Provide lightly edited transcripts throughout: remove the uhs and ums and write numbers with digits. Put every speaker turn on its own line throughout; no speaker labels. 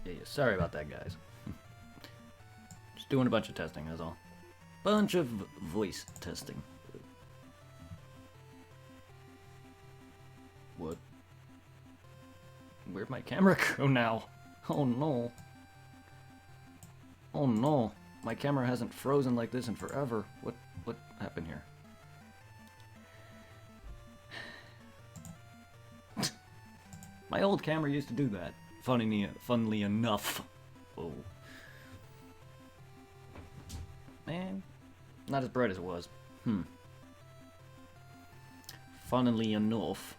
Yeah, sorry about that, guys. Just doing a bunch of testing, that's all. Bunch of voice testing. What? Where'd my camera go now? Oh no. Oh no. My camera hasn't frozen like this in forever. What happened here? My old camera used to do that. Funnily enough. Oh. Man. Not as bright as it was. Funnily enough.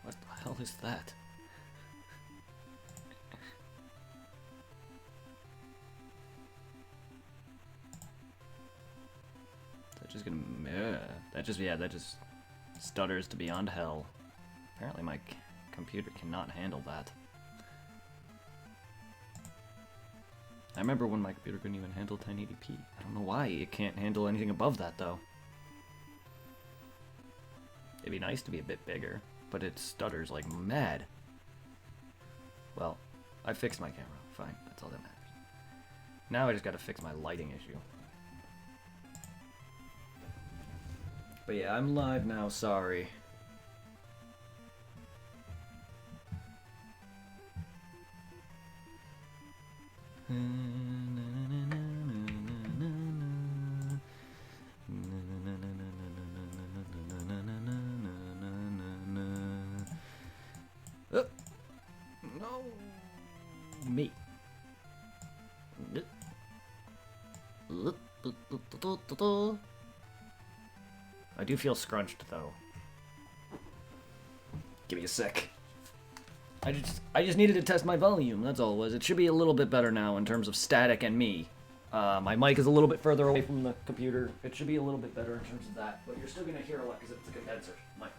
What the hell is that? That just stutters to beyond hell. Apparently my computer cannot handle that. I remember when my computer couldn't even handle 1080p. I don't know why it can't handle anything above that though. It'd be nice to be a bit bigger, but it stutters like mad. Well, I fixed my camera. Fine, that's all that matters. Now I just gotta fix my lighting issue. But yeah, I'm live now, sorry. No, me. I do feel scrunched though. Give me a sec. I just needed to test my volume, that's all it was. It should be a little bit better now in terms of static and me. My mic is a little bit further away from the computer. It should be a little bit better in terms of that, but you're still gonna hear a lot because it's a condenser mic.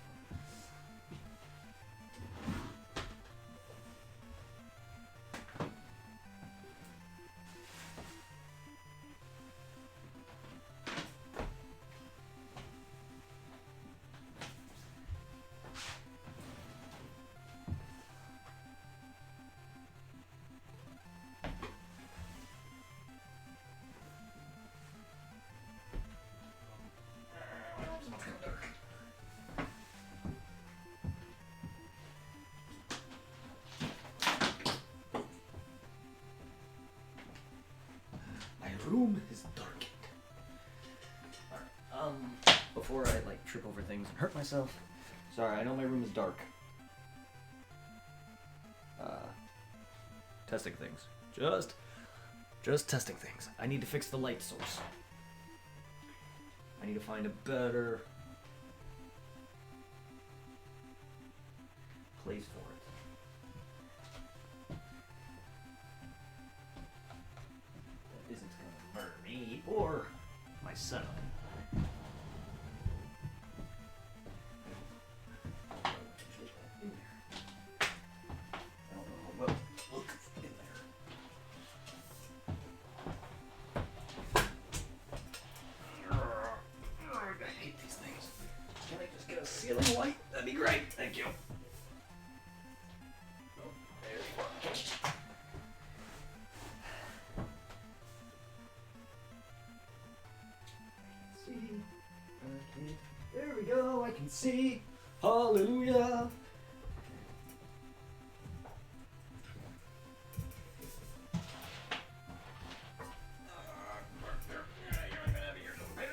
Room is darkened. Alright, before I like trip over things and hurt myself. Sorry, I know my room is dark. Testing things. Just testing things. I need to fix the light source. I need to find a better place for it. Me or my setup. I don't know how well it looks in there. I hate these things. Can I just get a ceiling light? That'd be great. Thank you. Oh, there you are. There we go, I can see. Hallelujah.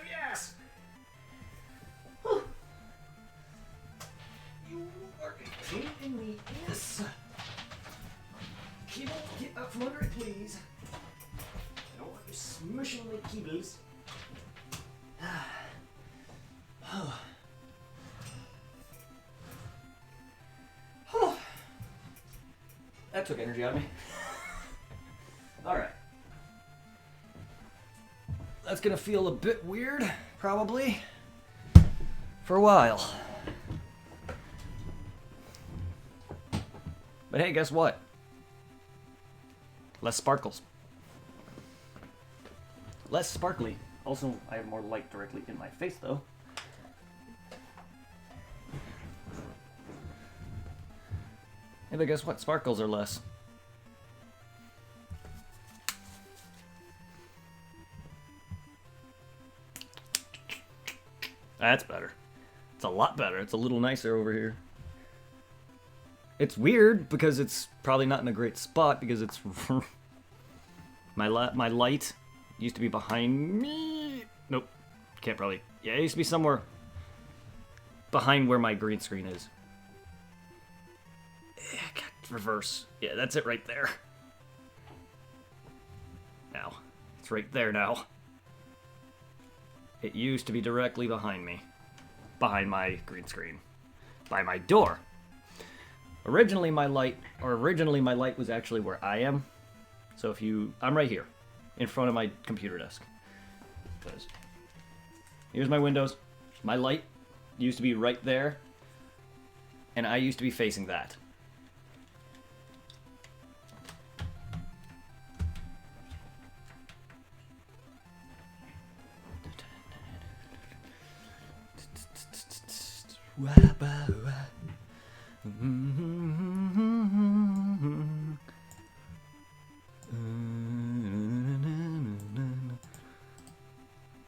Yes. You are a pain in the ass. Keyboard, get up from under it, please. I don't want you smushing my keyboards. That took energy out of me. Alright. That's gonna feel a bit weird, probably, for a while. But hey, guess what? Less sparkles. Less sparkly. Also, I have more light directly in my face, though. Hey, but guess what? Sparkles are less. That's better. It's a lot better. It's a little nicer over here. It's weird because it's probably not in a great spot because it's my light used to be behind me. Nope, can't probably. Yeah, it used to be somewhere behind where my green screen is. Yeah, reverse. Yeah, that's it right there. Now, it's right there now. It used to be directly behind me. Behind my green screen. By my door. Originally my light was actually where I am. So I'm right here. In front of my computer desk. Because here's my windows. My light used to be right there. And I used to be facing that.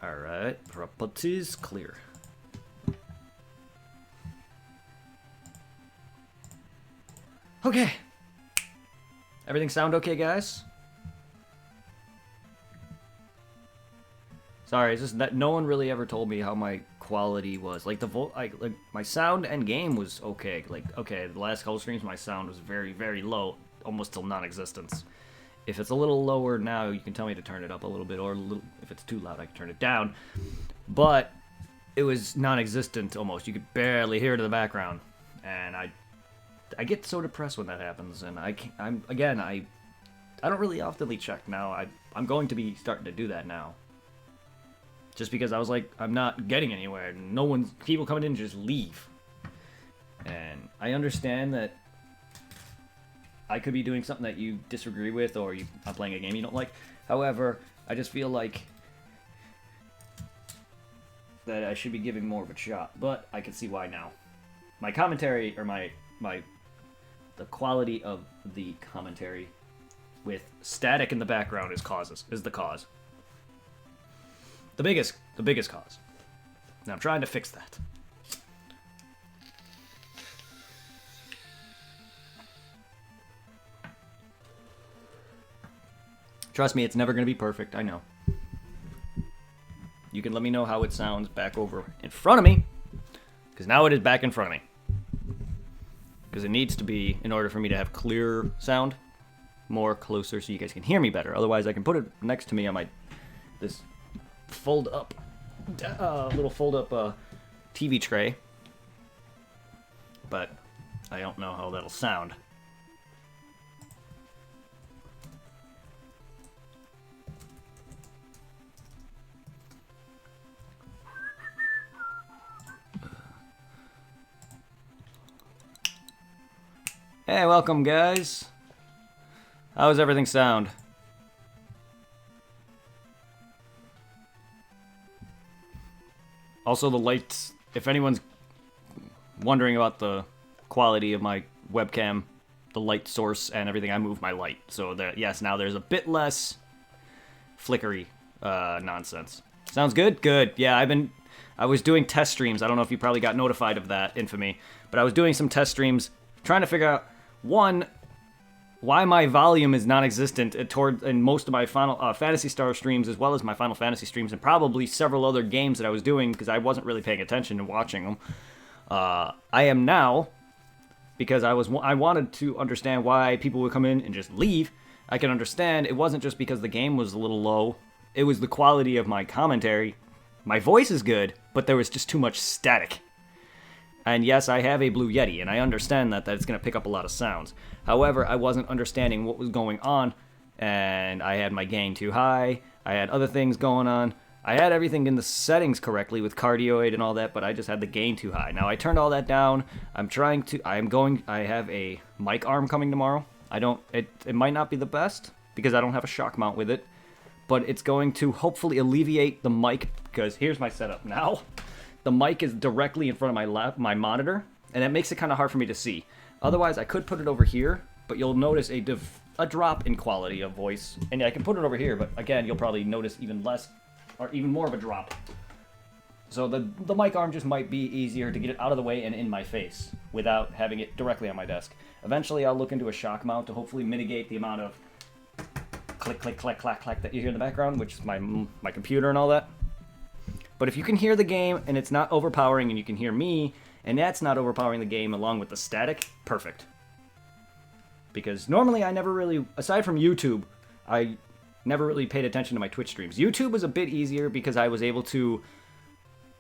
Alright, properties clear. Okay. Everything sound okay, guys? Sorry, it's just that no one really ever told me how my quality was. Like like my sound and game was okay. Like okay, the last couple streams my sound was very, very low, almost till non-existence. If it's a little lower now, you can tell me to turn it up a little bit, or if it's too loud, I can turn it down. But it was non-existent almost. You could barely hear it in the background, and I get so depressed when that happens. And I don't really oftenly check now. I'm going to be starting to do that now. Just because I was like, I'm not getting anywhere. People coming in just leave. And I understand that I could be doing something that you disagree with, or I'm playing a game you don't like. However, I just feel like that I should be giving more of a shot. But I can see why now. My commentary, or the quality of the commentary with static in the background is the cause. The biggest cause. Now I'm trying to fix that. Trust me, it's never going to be perfect, I know. You can let me know how it sounds back over in front of me, because now it is back in front of me. Because it needs to be, in order for me to have clear sound, more closer so you guys can hear me better. Otherwise, I can put it next to me on this little fold up TV tray, but I don't know how that'll sound. Hey, welcome guys. How does everything sound? Also, the lights, if anyone's wondering about the quality of my webcam, the light source and everything, I moved my light. So, yes, now there's a bit less flickery nonsense. Sounds good? Good. Yeah, I was doing test streams. I don't know if you probably got notified of that, Infamy. But I was doing some test streams trying to figure out, one, why my volume is non-existent in most of my Final Phantasy Star streams, as well as my Final Fantasy streams, and probably several other games that I was doing because I wasn't really paying attention and watching them. I am now, because I wanted to understand why people would come in and just leave. I can understand it wasn't just because the game was a little low. It was the quality of my commentary. My voice is good, but there was just too much static. And yes, I have a Blue Yeti, and I understand that it's going to pick up a lot of sounds. However, I wasn't understanding what was going on, and I had my gain too high, I had other things going on. I had everything in the settings correctly with cardioid and all that, but I just had the gain too high. Now, I turned all that down. I have a mic arm coming tomorrow. It might not be the best, because I don't have a shock mount with it, but it's going to hopefully alleviate the mic, because here's my setup now. The mic is directly in front of my monitor, and it makes it kind of hard for me to see. Otherwise, I could put it over here, but you'll notice a drop in quality of voice. And I can put it over here, but again, you'll probably notice even less, or even more of a drop. So the mic arm just might be easier to get it out of the way and in my face without having it directly on my desk. Eventually, I'll look into a shock mount to hopefully mitigate the amount of click, click, clack, clack, clack that you hear in the background, which is my computer and all that. But if you can hear the game and it's not overpowering and you can hear me and that's not overpowering the game along with the static, perfect. Because normally I never really, aside from YouTube, I never really paid attention to my Twitch streams. YouTube was a bit easier because I was able to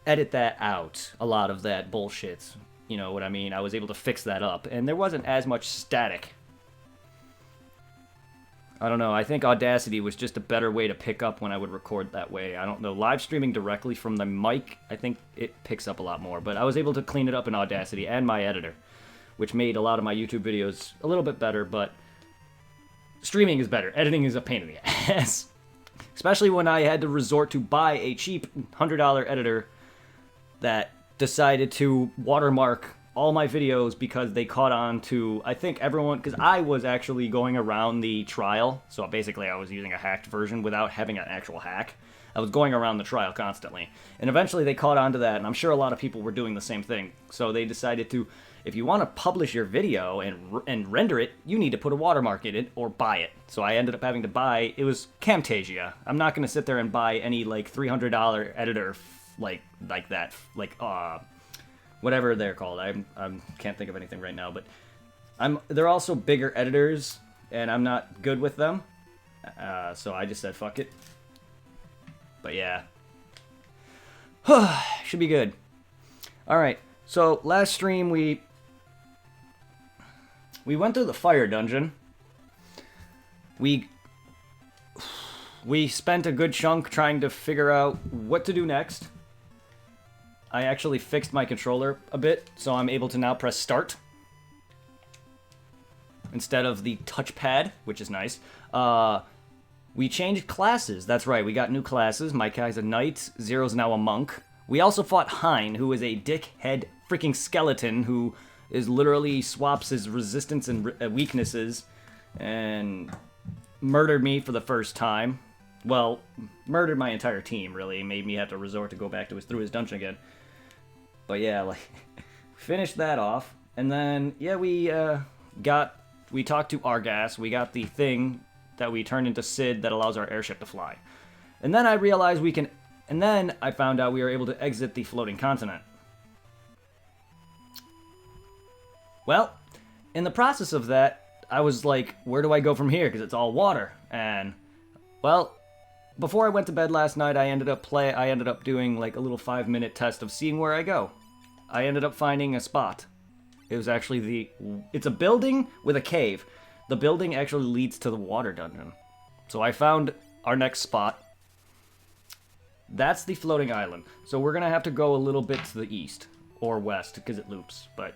edit that out, a lot of that bullshit. You know what I mean? I was able to fix that up, and there wasn't as much static. I don't know, I think Audacity was just a better way to pick up when I would record that way. I don't know, live streaming directly from the mic, I think it picks up a lot more, but I was able to clean it up in Audacity and my editor, which made a lot of my YouTube videos a little bit better, but streaming is better. Editing is a pain in the ass. Especially when I had to resort to buy a cheap $100 editor that decided to watermark all my videos because they caught on to, I think everyone, because I was actually going around the trial, so basically I was using a hacked version without having an actual hack. I was going around the trial constantly, and eventually they caught on to that, and I'm sure a lot of people were doing the same thing, so they decided to, if you want to publish your video and render it, you need to put a watermark in it or buy it. So I ended up having to buy, it was Camtasia. I'm not going to sit there and buy any like $300 editor like that, like whatever they're called. I can't think of anything right now, but they're also bigger editors, and I'm not good with them. So I just said fuck it. But yeah, should be good. All right. So last stream we went through the fire dungeon. We spent a good chunk trying to figure out what to do next. I actually fixed my controller a bit, so I'm able to now press start instead of the touchpad, which is nice. We changed classes. That's right, we got new classes. My guy's a knight, Zero's now a monk. We also fought Hein, who is a dickhead freaking skeleton who is literally swaps his resistance and weaknesses and murdered me for the first time. Well, murdered my entire team, really. Made me have to resort to go back to through his dungeon again. But yeah, like, finished that off. And then, yeah, we talked to Argas. We got the thing that we turned into Sid that allows our airship to fly. And then I realized and then I found out we were able to exit the floating continent. Well, in the process of that, I was like, where do I go from here? Because it's all water. And, well, before I went to bed last night, I ended up doing like a little 5-minute test of seeing where I go. I ended up finding a spot. It was actually it's a building with a cave. The building actually leads to the water dungeon. So I found our next spot. That's the floating island. So we're gonna have to go a little bit to the east or west because it loops, but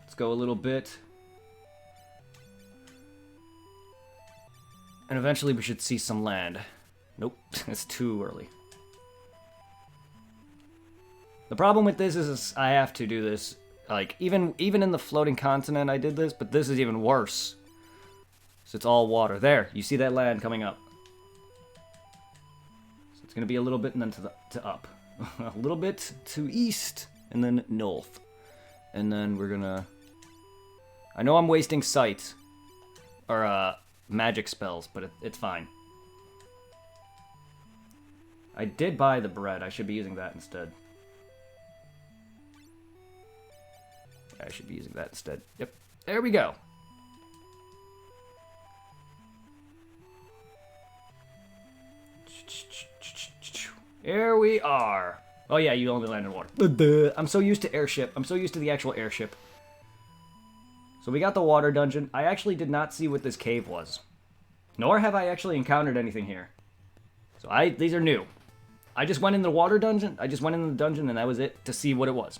let's go a little bit. And eventually we should see some land. Nope, it's too early. The problem with this is I have to do this. Like, even in the floating continent I did this, but this is even worse. So it's all water. There, you see that land coming up. So it's going to be a little bit and then to up. A little bit to east and then north. And then we're going to... I know I'm wasting sight. Or, magic spells, but it's fine. I did buy the bread. I should be using that instead. I should be using that instead. Yep. There we go. Here we are. Oh yeah, you only land in water. I'm so used to airship. I'm so used to the actual airship. So we got the water dungeon. I actually did not see what this cave was. Nor have I actually encountered anything here. So these are new. I just went in the water dungeon. I just went in the dungeon and that was it to see what it was.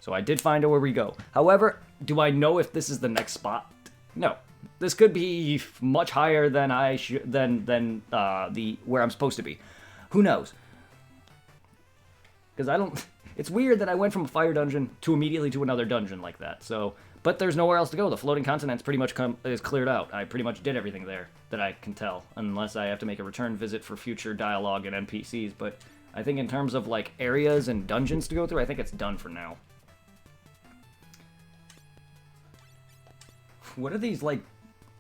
So I did find out where we go. However, do I know if this is the next spot? No. This could be much higher than I should than the where I'm supposed to be. Who knows? Because I don't. It's weird that I went from a fire dungeon to immediately to another dungeon like that. So, but there's nowhere else to go. The floating continent's pretty much is cleared out. I pretty much did everything there that I can tell, unless I have to make a return visit for future dialogue and NPCs. But I think in terms of like areas and dungeons to go through, I think it's done for now. What are these like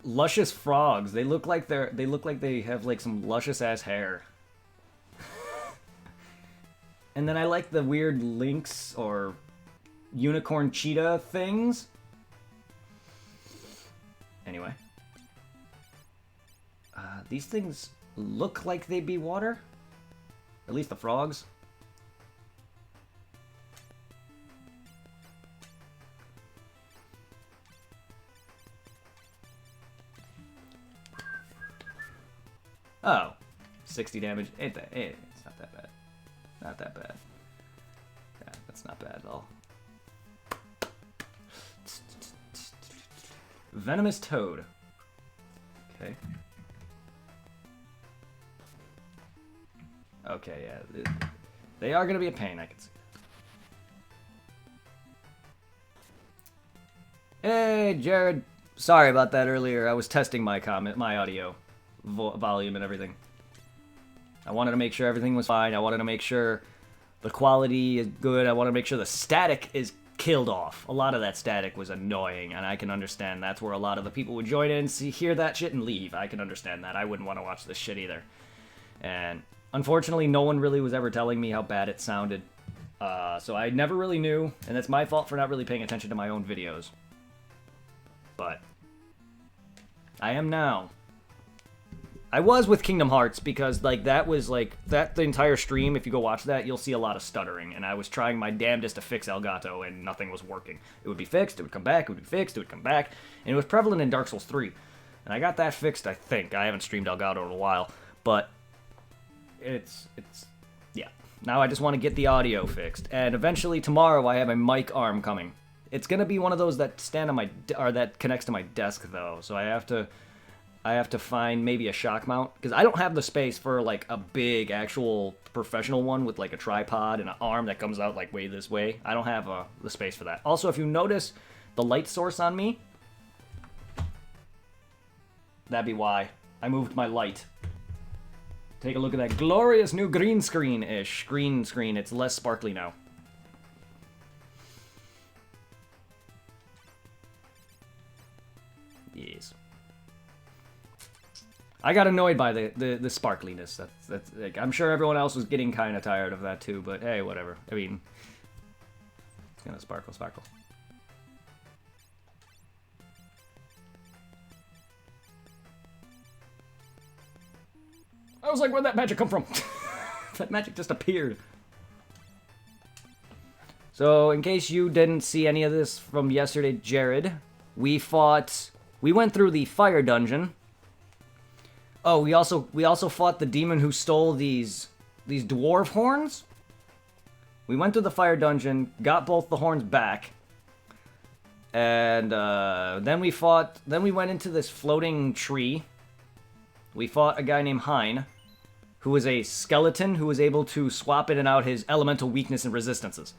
luscious frogs? They look like they have like some luscious ass hair. And then I like the weird lynx or unicorn cheetah things. Anyway. These things look like they be water. At least the frogs. Oh. 60 damage. It's not that bad. Not that bad. Yeah, that's not bad at all. Venomous Toad. Okay. Okay, yeah. They are going to be a pain, I can see. Hey, Jared. Sorry about that earlier. I was testing my audio volume and everything. I wanted to make sure everything was fine. I wanted to make sure the quality is good. I want to make sure the static is killed off. A lot of that static was annoying, and I can understand that's where a lot of the people would join in, hear that shit, and leave. I can understand that. I wouldn't want to watch this shit either. And unfortunately, no one really was ever telling me how bad it sounded. So I never really knew, and that's my fault for not really paying attention to my own videos. But I am now. I was with Kingdom Hearts because, like, that was, like, the entire stream, if you go watch that, you'll see a lot of stuttering, and I was trying my damnedest to fix Elgato, and nothing was working. It would be fixed, it would come back, it would be fixed, it would come back, and it was prevalent in Dark Souls 3. And I got that fixed, I think. I haven't streamed Elgato in a while, but yeah. Now I just want to get the audio fixed, and eventually tomorrow I have a mic arm coming. It's gonna be one of those that stand on my, or that connects to my desk, though, so I have to find maybe a shock mount, because I don't have the space for, like, a big, actual professional one with, like, a tripod and an arm that comes out, like, way this way. I don't have the space for that. Also, if you notice the light source on me, that'd be why. I moved my light. Take a look at that glorious new green screen-ish. Green screen. It's less sparkly now. Yes. I got annoyed by the sparkliness. That's like, I'm sure everyone else was getting kind of tired of that too, but hey, whatever. I mean, it's gonna sparkle. I was like, where'd that magic come from? That magic just appeared. So, in case you didn't see any of this from yesterday, Jared, we went through the fire dungeon. Oh, we also fought the demon who stole these dwarf horns. We went through the fire dungeon, got both the horns back, and then we went into this floating tree. We fought a guy named Hein, who was a skeleton who was able to swap in and out his elemental weakness and resistances.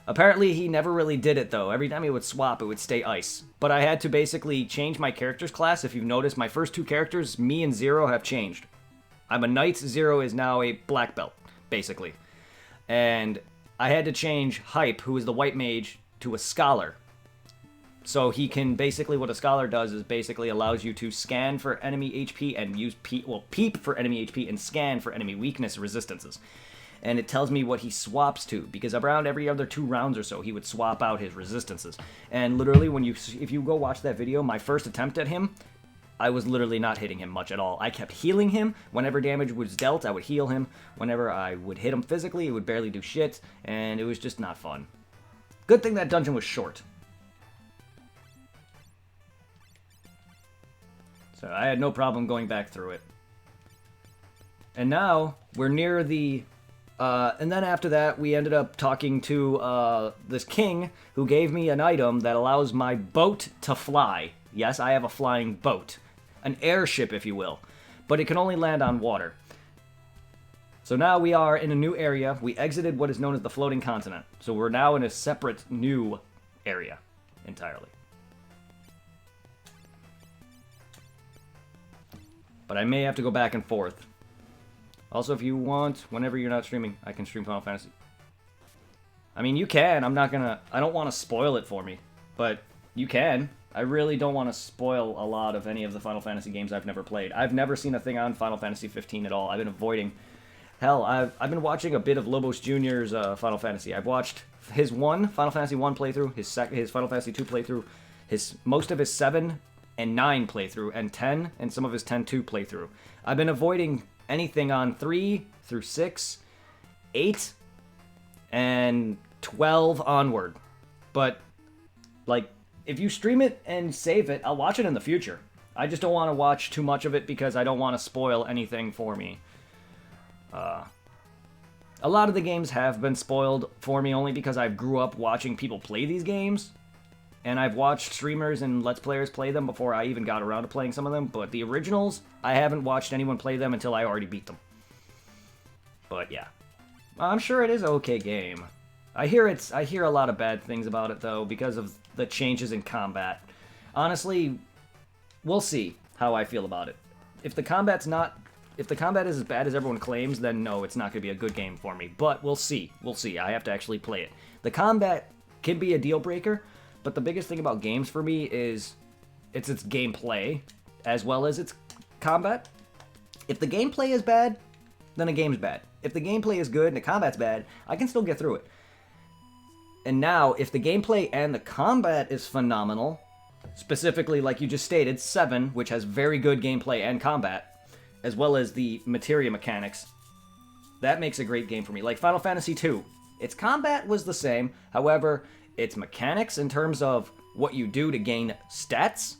Apparently, he never really did it, though. Every time he would swap, it would stay ice. But I had to basically change my character's class. If you've noticed, my first two characters, me and Zero, have changed. I'm a knight, Zero is now a black belt, basically. And I had to change Hype, who is the white mage, to a scholar. So he can basically, what a scholar does is basically allows you to scan for enemy HP and use peep for enemy HP and scan for enemy weakness resistances. And it tells me what he swaps to, because around every other 2 rounds or so, he would swap out his resistances. And literally, if you go watch that video, my first attempt at him, I was literally not hitting him much at all. I kept healing him. Whenever damage was dealt, I would heal him. Whenever I would hit him physically, it would barely do shit, and it was just not fun. Good thing that dungeon was short. So I had no problem going back through it. And now, we're near the... and then after that, we ended up talking to this king who gave me an item that allows my boat to fly. Yes, I have a flying boat. An airship, if you will. But it can only land on water. So now we are in a new area. We exited what is known as the floating continent. So we're now in a separate new area entirely. But I may have to go back and forth. Also, if you want, whenever you're not streaming, I can stream Final Fantasy. I mean, you can. I don't want to spoil it for me. But you can. I really don't want to spoil a lot of any of the Final Fantasy games I've never played. I've never seen a thing on Final Fantasy 15 at all. I've been avoiding... Hell, I've been watching a bit of Lobos Jr.'s Final Fantasy. I've watched his Final Fantasy 1 playthrough, his Final Fantasy 2 playthrough, most of his 7 and 9 playthrough, and 10, and some of his 10-2 playthrough. I've been avoiding anything on 3 through 6, 8, and 12 onward. But, like, if you stream it and save it, I'll watch it in the future. I just don't want to watch too much of it because I don't want to spoil anything for me. A lot of the games have been spoiled for me only because I grew up watching people play these games. And I've watched streamers and Let's Players play them before I even got around to playing some of them. But the originals, I haven't watched anyone play them until I already beat them. But yeah. I'm sure it is an okay game. I hear a lot of bad things about it though because of the changes in combat. Honestly, we'll see how I feel about it. If the combat is as bad as everyone claims, then no, it's not going to be a good game for me. But we'll see. We'll see. I have to actually play it. The combat can be a deal breaker, but the biggest thing about games for me is its gameplay as well as its combat. If the gameplay is bad, then a game's bad. If the gameplay is good and the combat's bad, I can still get through it. And now, if the gameplay and the combat is phenomenal, specifically, like you just stated, 7, which has very good gameplay and combat, as well as the materia mechanics, that makes a great game for me. Like Final Fantasy II, its combat was the same, however, its mechanics in terms of what you do to gain stats,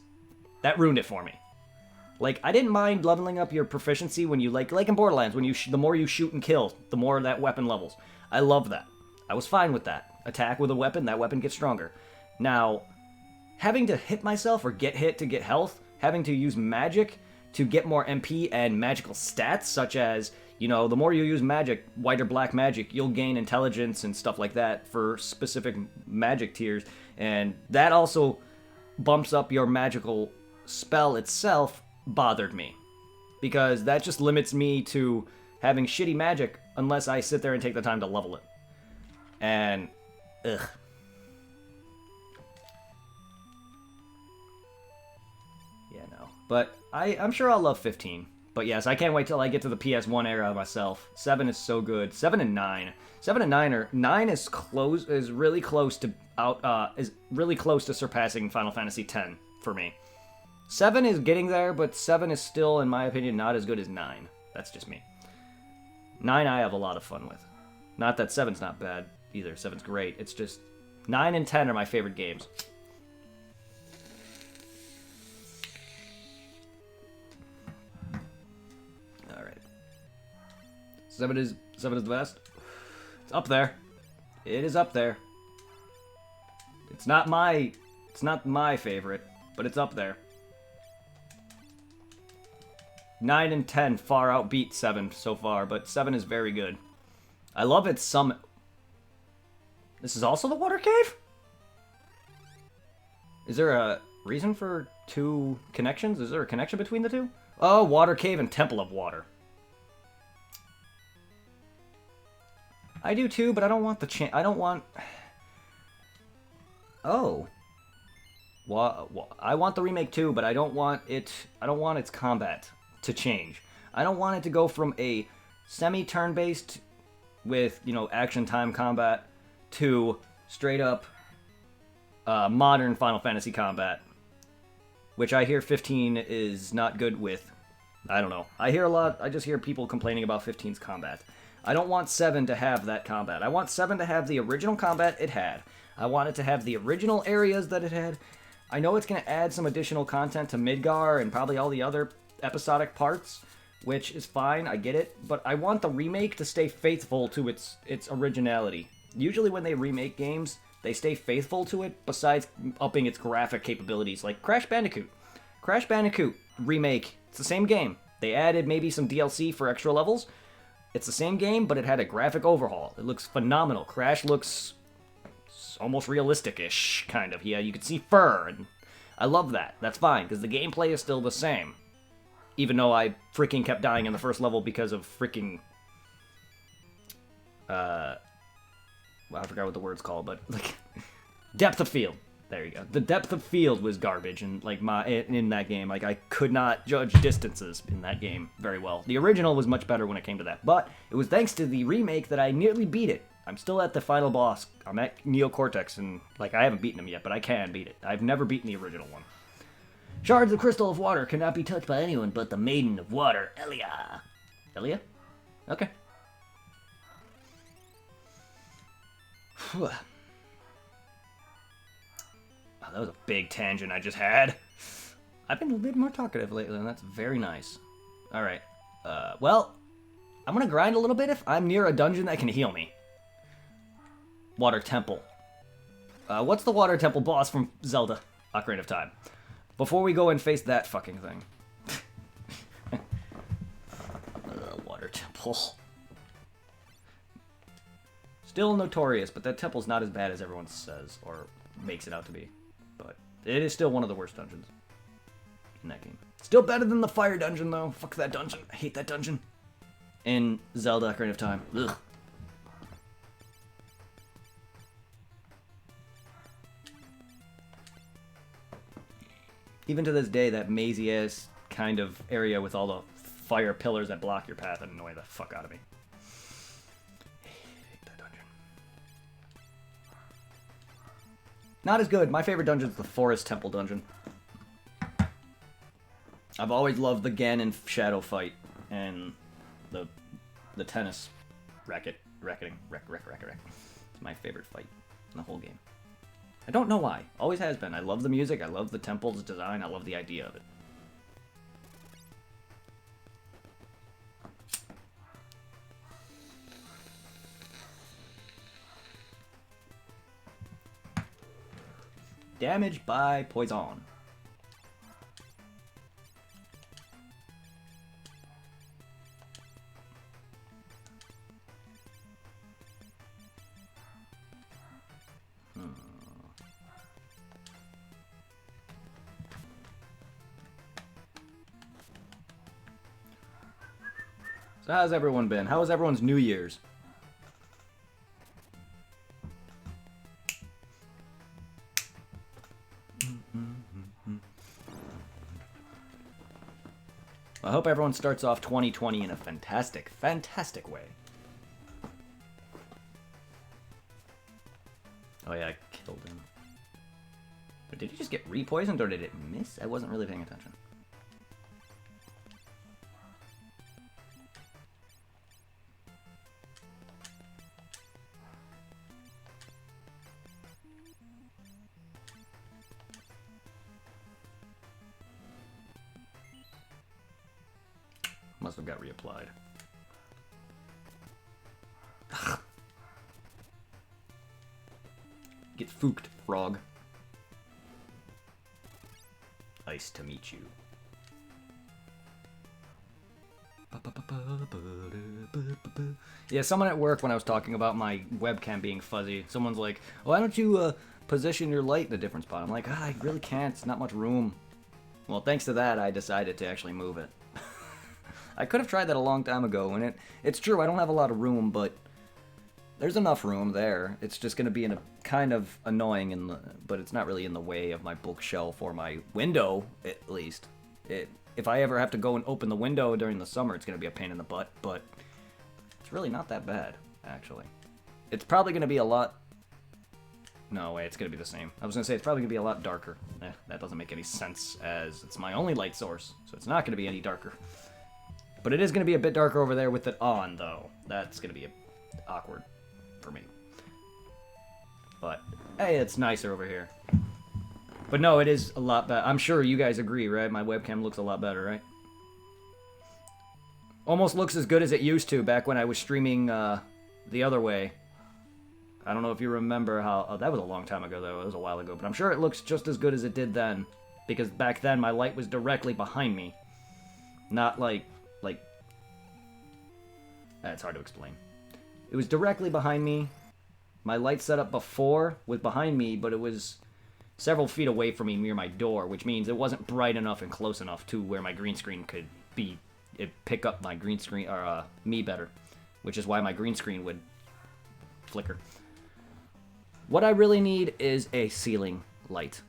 that ruined it for me. Like, I didn't mind leveling up your proficiency when you, like in Borderlands, when the more you shoot and kill, the more that weapon levels. I love that. I was fine with that. Attack with a weapon, that weapon gets stronger. Now, having to hit myself or get hit to get health, having to use magic to get more MP and magical stats, such as, you know, the more you use magic, white or black magic, you'll gain intelligence and stuff like that for specific magic tiers. And that also bumps up your magical spell itself, bothered me. Because that just limits me to having shitty magic unless I sit there and take the time to level it. And, ugh. Yeah, no. But I'm sure I'll love 15. But yes, I can't wait till I get to the PS1 era myself. 7 is so good. 7 and 9. 7 and 9 are 9 is really close to surpassing Final Fantasy X for me. 7 is getting there, but 7 is still, in my opinion, not as good as 9. That's just me. 9 I have a lot of fun with. Not that 7's not bad either. 7's great. It's just 9 and 10 are my favorite games. Seven is the best. It's up there. It is up there. It's not my favorite, but it's up there. 9 and 10 far outbeat 7 so far, but 7 is very good. I love its summit. This is also the water cave? Is there a reason for 2 connections? Is there a connection between the 2? Oh, water cave and Temple of Water. I do too, but I don't want I don't want... Oh. I want the remake too, but I don't want its combat to change. I don't want it to go from a semi-turn-based with, you know, action time combat to straight up modern Final Fantasy combat, which I hear 15 is not good with. I don't know. I just hear people complaining about 15's combat. I don't want 7 to have that combat. I want 7 to have the original combat it had. I want it to have the original areas that it had. I know it's going to add some additional content to Midgar and probably all the other episodic parts, which is fine, I get it, but I want the remake to stay faithful to its originality. Usually when they remake games, they stay faithful to it besides upping its graphic capabilities, like Crash Bandicoot. Crash Bandicoot remake, it's the same game. They added maybe some DLC for extra levels. It's the same game, but it had a graphic overhaul. It looks phenomenal. Crash looks almost realistic-ish, kind of. Yeah, you can see fur, and I love that. That's fine, because the gameplay is still the same. Even though I freaking kept dying in the first level because of freaking... well, I forgot what the word's called, but, like... depth of field. There you go. The depth of field was garbage in, like, in that game. Like, I could not judge distances in that game very well. The original was much better when it came to that. But it was thanks to the remake that I nearly beat it. I'm still at the final boss. I'm at Neo Cortex, and, like, I haven't beaten him yet, but I can beat it. I've never beaten the original one. Shards of Crystal of Water cannot be touched by anyone but the Maiden of Water, Elia. Elia? Okay. Oh, that was a big tangent I just had. I've been a bit more talkative lately, and that's very nice. Alright. Well, I'm gonna grind a little bit if I'm near a dungeon that can heal me. Water Temple. What's the Water Temple boss from Zelda? Ocarina of Time. Before we go and face that fucking thing. Water Temple. Still notorious, but that temple's not as bad as everyone says, or makes it out to be. But it is still one of the worst dungeons in that game. Still better than the fire dungeon, though. Fuck that dungeon. I hate that dungeon. In Zelda Ocarina of Time. Ugh. Even to this day, that mazy-ass kind of area with all the fire pillars that block your path annoy the fuck out of me. I hate that dungeon. Not as good. My favorite dungeon is the Forest Temple dungeon. I've always loved the Ganon Shadow fight and the tennis racket. It's my favorite fight in the whole game. I don't know why. Always has been. I love the music. I love the temple's design. I love the idea of it. Damage by poison. So how's everyone been? How was everyone's New Year's? I hope everyone starts off 2020 in a fantastic, fantastic way. Oh yeah, I killed him. But did he just get repoisoned or did it miss? I wasn't really paying attention. Must have got reapplied. Get fooked, frog. Nice to meet you. Yeah, someone at work, when I was talking about my webcam being fuzzy, someone's like, why don't you position your light in a different spot? I'm like, I really can't. It's not much room. Well, thanks to that, I decided to actually move it. I could have tried that a long time ago, and it's true, I don't have a lot of room, but there's enough room there. It's just going to be in a kind of annoying, but it's not really in the way of my bookshelf or my window, at least. If I ever have to go and open the window during the summer, it's going to be a pain in the butt, but it's really not that bad, actually. It's probably going to be a lot... No, wait, it's going to be the same. I was going to say it's probably going to be a lot darker. That doesn't make any sense, as it's my only light source, so it's not going to be any darker. But it is going to be a bit darker over there with it on, though. That's going to be awkward for me. But, hey, it's nicer over here. But no, it is a lot better. I'm sure you guys agree, right? My webcam looks a lot better, right? Almost looks as good as it used to back when I was streaming the other way. I don't know if you remember how... Oh, that was a long time ago, though. It was a while ago. But I'm sure it looks just as good as it did then. Because back then, my light was directly behind me. Not like... That's hard to explain. It was directly behind me. My light setup before was behind me, but it was several feet away from me near my door, which means it wasn't bright enough and close enough to where my green screen could be... It'd pick up my green screen, or me better. Which is why my green screen would flicker. What I really need is a ceiling light.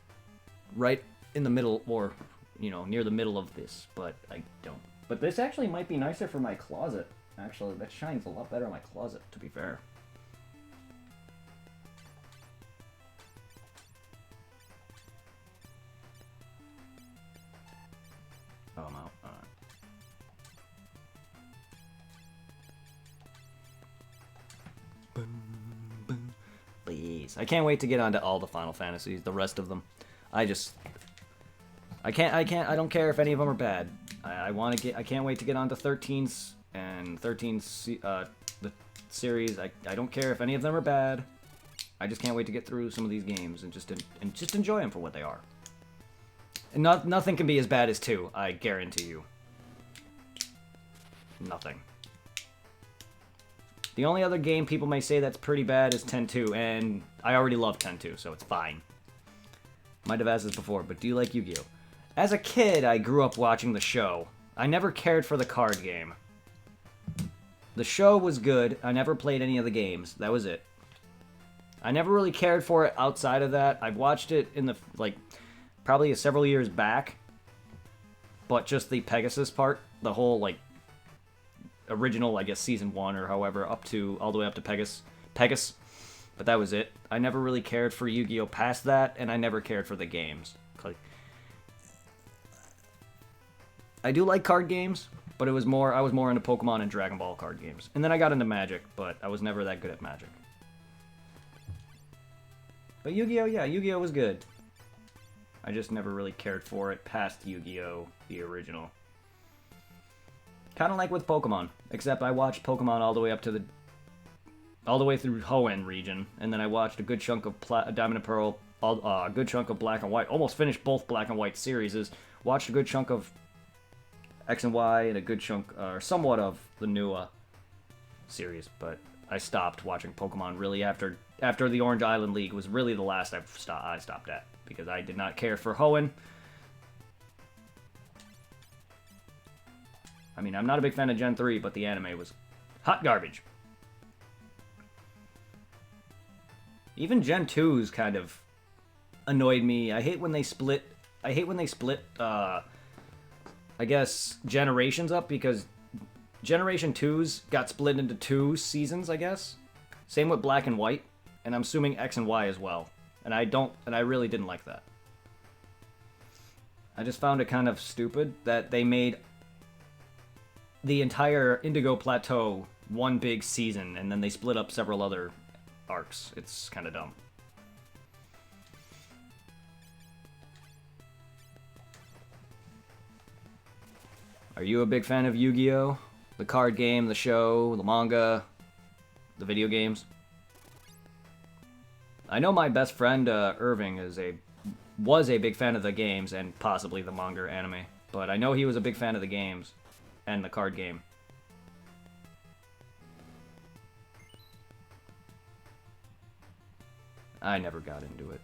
Right in the middle, or, you know, near the middle of this, but I don't. But this actually might be nicer for my closet. Actually, that shines a lot better in my closet, to be fair. Oh, I'm out. Please. I can't wait to get onto all the Final Fantasies, the rest of them. I don't care if any of them are bad. I can't wait to get onto 13's and 13's, the series. I don't care if any of them are bad. I just can't wait to get through some of these games and just enjoy them for what they are. And nothing can be as bad as 2, I guarantee you. Nothing. The only other game people may say that's pretty bad is 10-2, and I already love 10-2, so it's fine. Might have asked this before, but do you like Yu-Gi-Oh? As a kid, I grew up watching the show. I never cared for the card game. The show was good. I never played any of the games. That was it. I never really cared for it outside of that. I've watched it in the, probably several years back. But just the Pegasus part, the whole, original, I guess, season 1 or however, all the way up to Pegasus. But that was it. I never really cared for Yu-Gi-Oh! Past that, and I never cared for the games. I do like card games, but I was more into Pokemon and Dragon Ball card games. And then I got into Magic, but I was never that good at Magic. But Yu-Gi-Oh! Yeah, Yu-Gi-Oh! Was good. I just never really cared for it past Yu-Gi-Oh! The original. Kind of like with Pokemon, except I watched Pokemon all the way through Hoenn region, and then I watched a good chunk of Diamond and Pearl, a good chunk of Black and White. Almost finished both Black and White series. Watched a good chunk of X and Y and a good chunk, or somewhat of the new series, but I stopped watching Pokemon really after the Orange Island League was really the last I stopped at, because I did not care for Hoenn. I mean, I'm not a big fan of Gen 3, but the anime was hot garbage. Even Gen 2's kind of annoyed me. I hate when they split, I guess, generations up, because Generation 2's got split into 2 seasons, I guess. Same with Black and White, and I'm assuming X and Y as well. And I really didn't like that. I just found it kind of stupid that they made the entire Indigo Plateau one big season, and then they split up several other arcs. It's kind of dumb. Are you a big fan of Yu-Gi-Oh? The card game, the show, the manga, the video games? I know my best friend Irving was a big fan of the games and possibly the manga or anime, but I know he was a big fan of the games and the card game. I never got into it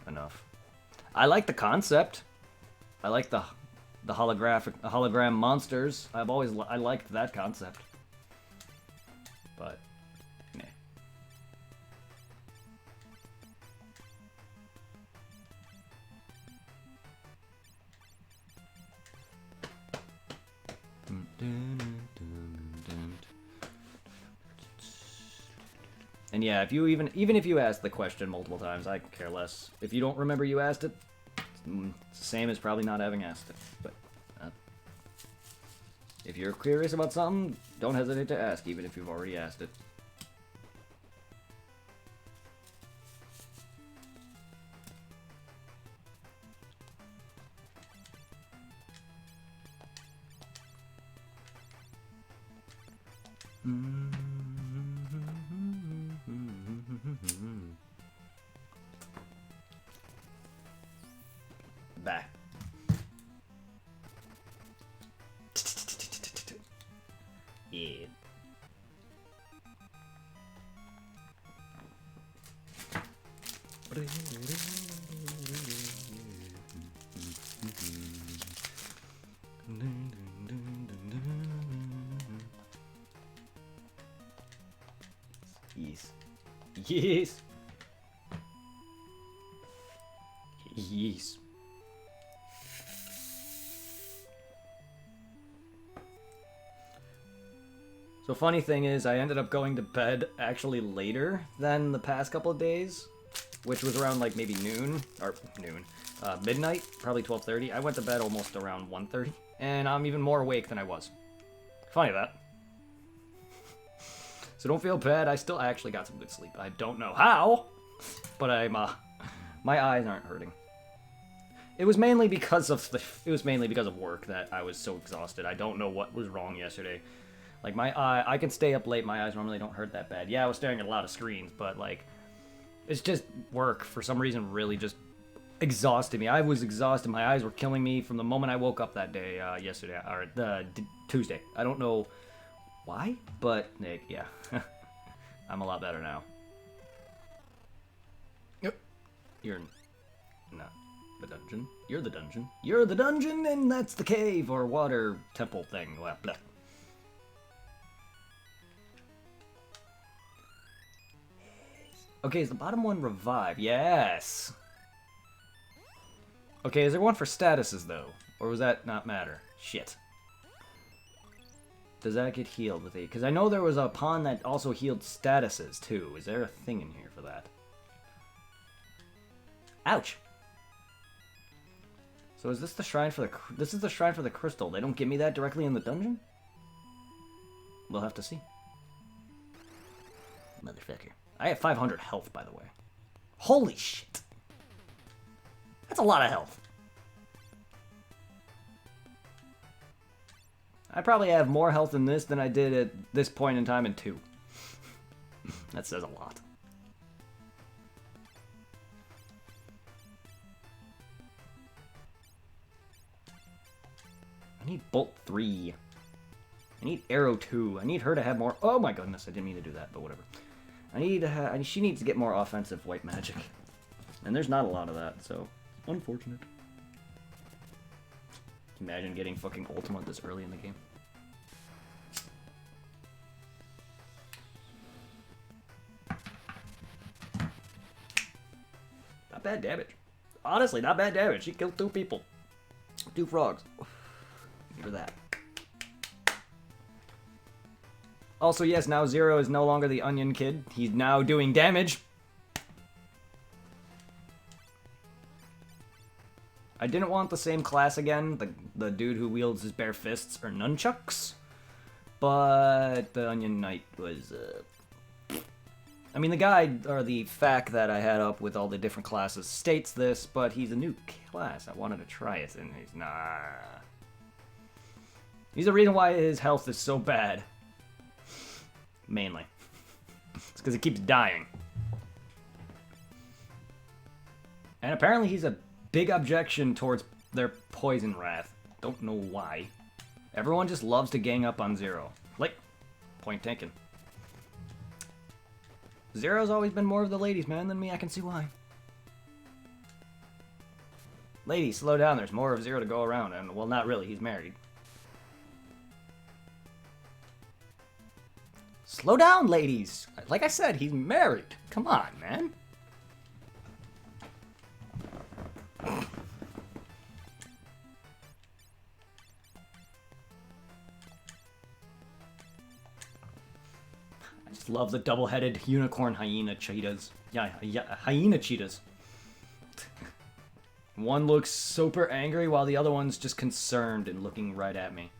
enough. I like the concept. I like the hologram monsters. I liked that concept. But nah. And yeah, even if you ask the question multiple times, I care less. If you don't remember you asked it, it's the same as probably not having asked it. But if you're curious about something, don't hesitate to ask, even if you've already asked it. Yeah. Yes. Yes. Yes. So funny thing is, I ended up going to bed actually later than the past couple of days, which was around like maybe midnight, probably 12:30. I went to bed almost around 1:30, and I'm even more awake than I was. Funny that. So don't feel bad. I still actually got some good sleep. I don't know how, but my eyes aren't hurting. It was mainly because of work that I was so exhausted. I don't know what was wrong yesterday. Like my eye, I can stay up late. My eyes normally don't hurt that bad. Yeah, I was staring at a lot of screens, but like, it's just work for some reason really just exhausted me. I was exhausted. My eyes were killing me from the moment I woke up that day, yesterday or Tuesday. I don't know why, but Nick, yeah, I'm a lot better now. Yep, you're not the dungeon. You're the dungeon. You're the dungeon, and that's the cave or water temple thing. Well, blah. Okay, is the bottom one revive? Yes! Okay, is there one for statuses, though? Or does that not matter? Shit. Does that get healed with it? Because I know there was a pawn that also healed statuses, too. Is there a thing in here for that? Ouch! So is this the shrine for the... This is the shrine for the crystal. They don't give me that directly in the dungeon? We'll have to see. Motherfucker. I have 500 health, by the way. Holy shit! That's a lot of health. I probably have more health in this than I did at this point in time in 2. That says a lot. I need Bolt 3. I need Arrow 2. I need her to have more... Oh my goodness, I didn't mean to do that, but whatever. She needs to get more offensive white magic. And there's not a lot of that, so... Unfortunate. Imagine getting fucking Ultimate this early in the game. Not bad damage. Honestly, not bad damage. She killed 2 people. 2 frogs. Give her that. Also, yes, now Zero is no longer the Onion Kid. He's now doing damage. I didn't want the same class again, the dude who wields his bare fists or nunchucks, but the Onion Knight was, I mean, the guide, or the fact that I had up with all the different classes states this, but he's a new class. I wanted to try it, and he's not. He's the reason why his health is so bad. Mainly. It's because he keeps dying. And apparently he's a big objection towards their Poison Wrath. Don't know why. Everyone just loves to gang up on Zero. Like, point taken. Zero's always been more of the ladies' man than me, I can see why. Ladies, slow down, there's more of Zero to go around, and, well, not really, he's married. Slow down, ladies! Like I said, he's married. Come on, man. I just love the double-headed unicorn hyena cheetahs. Yeah, hyena cheetahs. One looks super angry while the other one's just concerned and looking right at me.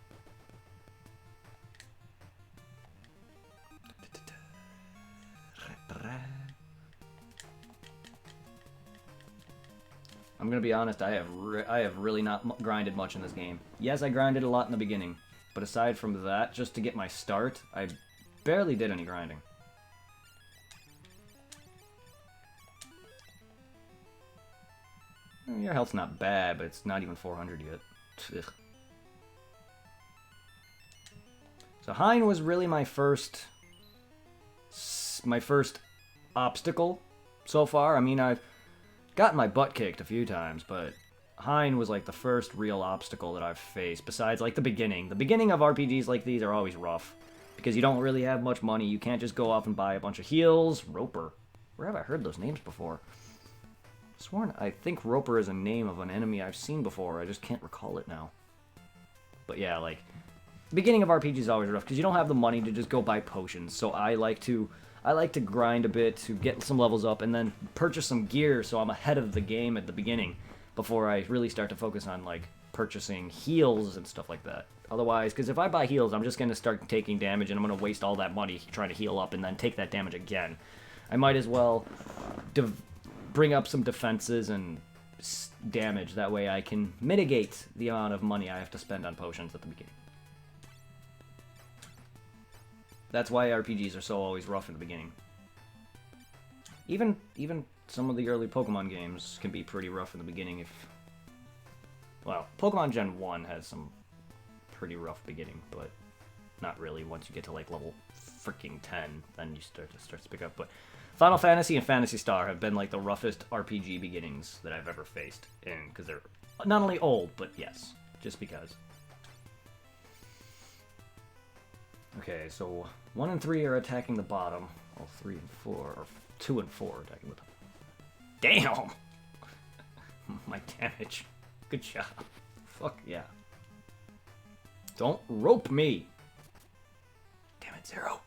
I'm gonna be honest, I have really not grinded much in this game. Yes, I grinded a lot in the beginning, but aside from that, just to get my start, I barely did any grinding. Your health's not bad, but it's not even 400 yet. Ugh. So Hein was really my first obstacle so far. I mean, I've gotten my butt kicked a few times, but Hein was like the first real obstacle that I've faced, besides like the beginning. The beginning of RPGs like these are always rough, because you don't really have much money. You can't just go off and buy a bunch of heals. Roper. Where have I heard those names before? Sworn, I think Roper is a name of an enemy I've seen before. I just can't recall it now. But yeah, like, the beginning of RPGs is always rough, because you don't have the money to just go buy potions. So I like to grind a bit to get some levels up, and then purchase some gear so I'm ahead of the game at the beginning, before I really start to focus on, like, purchasing heals and stuff like that. Otherwise, because if I buy heals, I'm just going to start taking damage, and I'm going to waste all that money trying to heal up and then take that damage again. I might as well bring up some defenses and damage. That way I can mitigate the amount of money I have to spend on potions at the beginning. That's why RPGs are so always rough in the beginning. Even some of the early Pokemon games can be pretty rough in the beginning if... Well, Pokemon Gen 1 has some pretty rough beginning, but not really once you get to like level freaking 10, then you start to pick up. But Final Fantasy and Phantasy Star have been like the roughest RPG beginnings that I've ever faced, and because they're not only old, but yes, just because. Okay, so 1 and 3 are attacking the bottom, while 3 and 4, or 2 and 4 are attacking the top. Damn! My damage. Good job. Fuck yeah. Don't rope me! Damn it, Zero.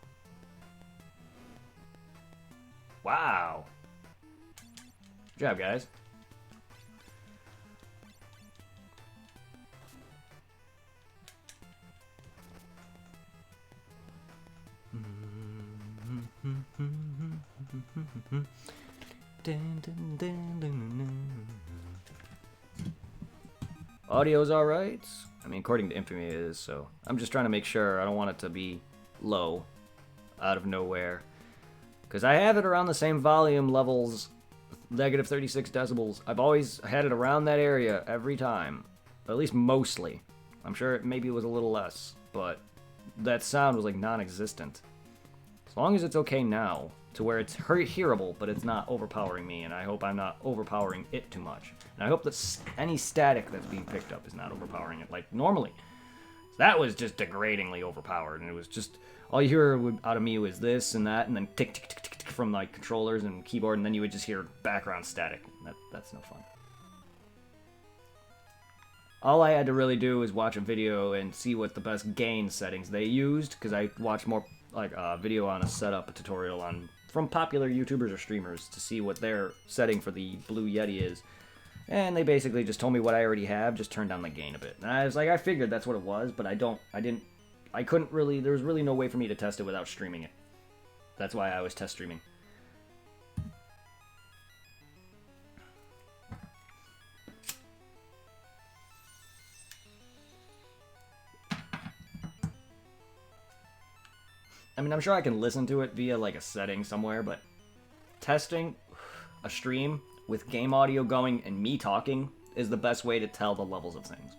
Wow. Good job, guys. Audio's alright. I mean, according to Infamy it is, so I'm just trying to make sure. I don't want it to be low out of nowhere. Because I have it around the same volume levels, negative 36 decibels. I've always had it around that area every time. At least mostly. I'm sure it maybe was a little less, but that sound was like non-existent. As long as it's okay now, to where it's hearable, but it's not overpowering me, and I hope I'm not overpowering it too much. And I hope that any static that's being picked up is not overpowering it like normally. That was just degradingly overpowered, and it was just... All you hear out of me was this and that, and then tick, tick, tick, tick, tick from like controllers and keyboard, and then you would just hear background static. That's no fun. All I had to really do was watch a video and see what the best gain settings they used, because I watched more like a video on a setup, a tutorial from popular YouTubers or streamers to see what their setting for the Blue Yeti is. And they basically just told me what I already have, just turn down the gain a bit. And I was like, I figured that's what it was, but I couldn't really, there was really no way for me to test it without streaming it. That's why I was test streaming. I mean, I'm sure I can listen to it via like a setting somewhere, but testing a stream with game audio going and me talking is the best way to tell the levels of things.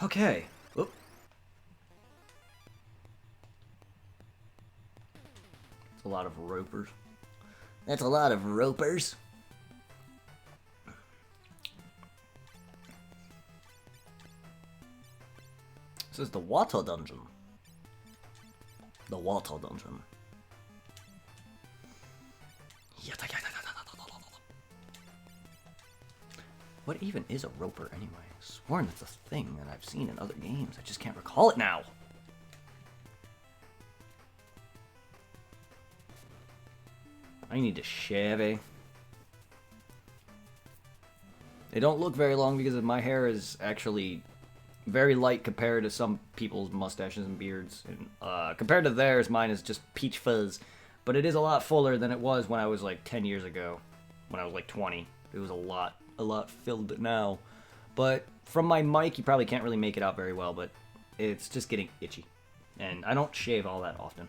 Okay. Oop. That's a lot of ropers. That's a lot of ropers. This is the water dungeon. The water dungeon. What even is a roper anyway? I sworn it's a thing that I've seen in other games. I just can't recall it now. I need to shave. They don't look very long because my hair is actually very light compared to some people's mustaches and beards. And, compared to theirs, mine is just peach fuzz. But it is a lot fuller than it was when I was like 10 years ago. When I was like 20. It was a lot filled now. But from my mic, you probably can't really make it out very well, but it's just getting itchy. And I don't shave all that often.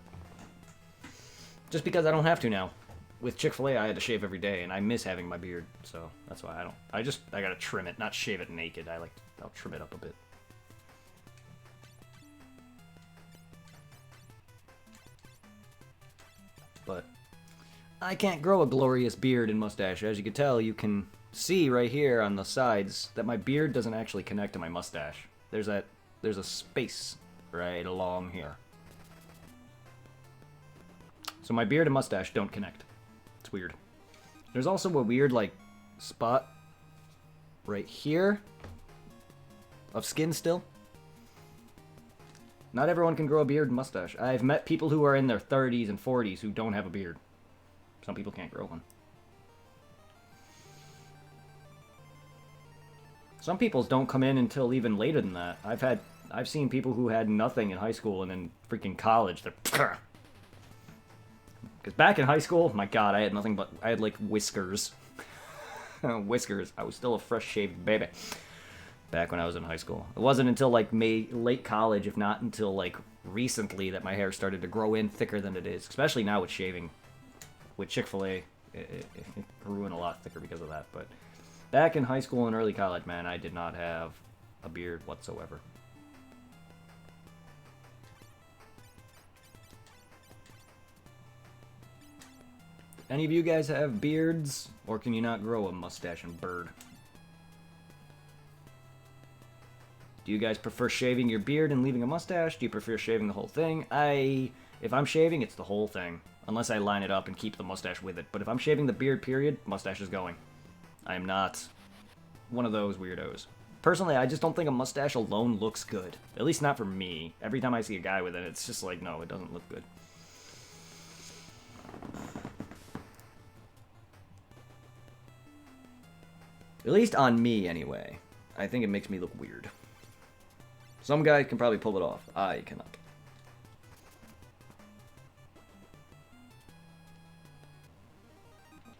Just because I don't have to now. with Chick-fil-A, I had to shave every day, and I miss having my beard, so that's why I don't. I gotta trim it, not shave it naked. I'll trim it up a bit. But I can't grow a glorious beard and mustache. As you can tell, you can see right here on the sides that my beard doesn't actually connect to my mustache. There's a space right along here. So my beard and mustache don't connect. It's weird. There's also a weird, like, spot right here of skin still. Not everyone can grow a beard and mustache. I've met people who are in their 30s and 40s who don't have a beard. Some people can't grow one. Some people's don't come in until even later than that. I've seen people who had nothing in high school and then freaking college. They're because back in high school, my God, I had like whiskers. Whiskers. I was still a fresh shaved baby back when I was in high school. It wasn't until like late college, if not until like recently, that my hair started to grow in thicker than it is. Especially now with shaving. With Chick-fil-A, it grew in a lot thicker because of that. But back in high school and early college, man, I did not have a beard whatsoever. Any of you guys have beards, or can you not grow a mustache and bird? Do you guys prefer shaving your beard and leaving a mustache? Do you prefer shaving the whole thing? If I'm shaving, it's the whole thing. Unless I line it up and keep the mustache with it. But if I'm shaving the beard, period, mustache is going. I am not one of those weirdos. Personally, I just don't think a mustache alone looks good. At least not for me. Every time I see a guy with it, it's just like, no, it doesn't look good. At least on me, anyway. I think it makes me look weird. Some guy can probably pull it off. I cannot.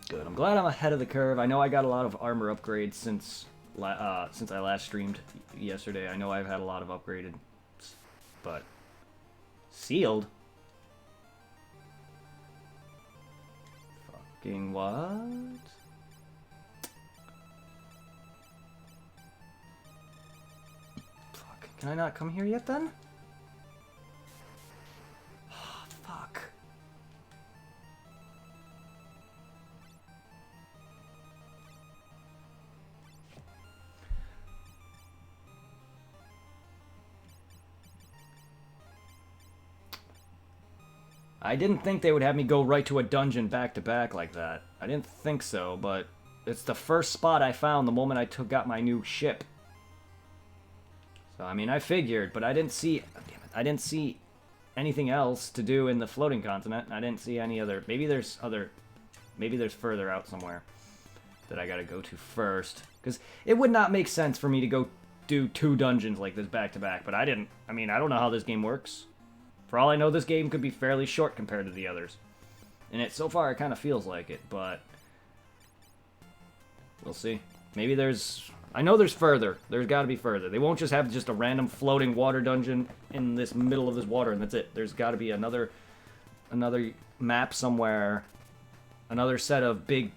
Good. I'm glad I'm ahead of the curve. I know I got a lot of armor upgrades since I last streamed yesterday. I know I've had a lot of upgraded, but sealed. Fucking what? Fuck. Can I not come here yet then? Fuck. I didn't think they would have me go right to a dungeon back to back like that. I didn't think so, but it's the first spot I found the moment I got my new ship. So, I mean, I figured, but I didn't see... Oh, damn it. I didn't see anything else to do in the floating continent. I didn't see any other... Maybe there's further out somewhere that I gotta go to first. Because it would not make sense for me to go do 2 dungeons like this back to back, but I didn't... I mean, I don't know how this game works. For all I know, this game could be fairly short compared to the others. And so far, it kind of feels like it, but... We'll see. Maybe there's... I know there's further. There's got to be further. They won't just have just a random floating water dungeon in this middle of this water, and that's it. There's got to be another map somewhere. Another set of big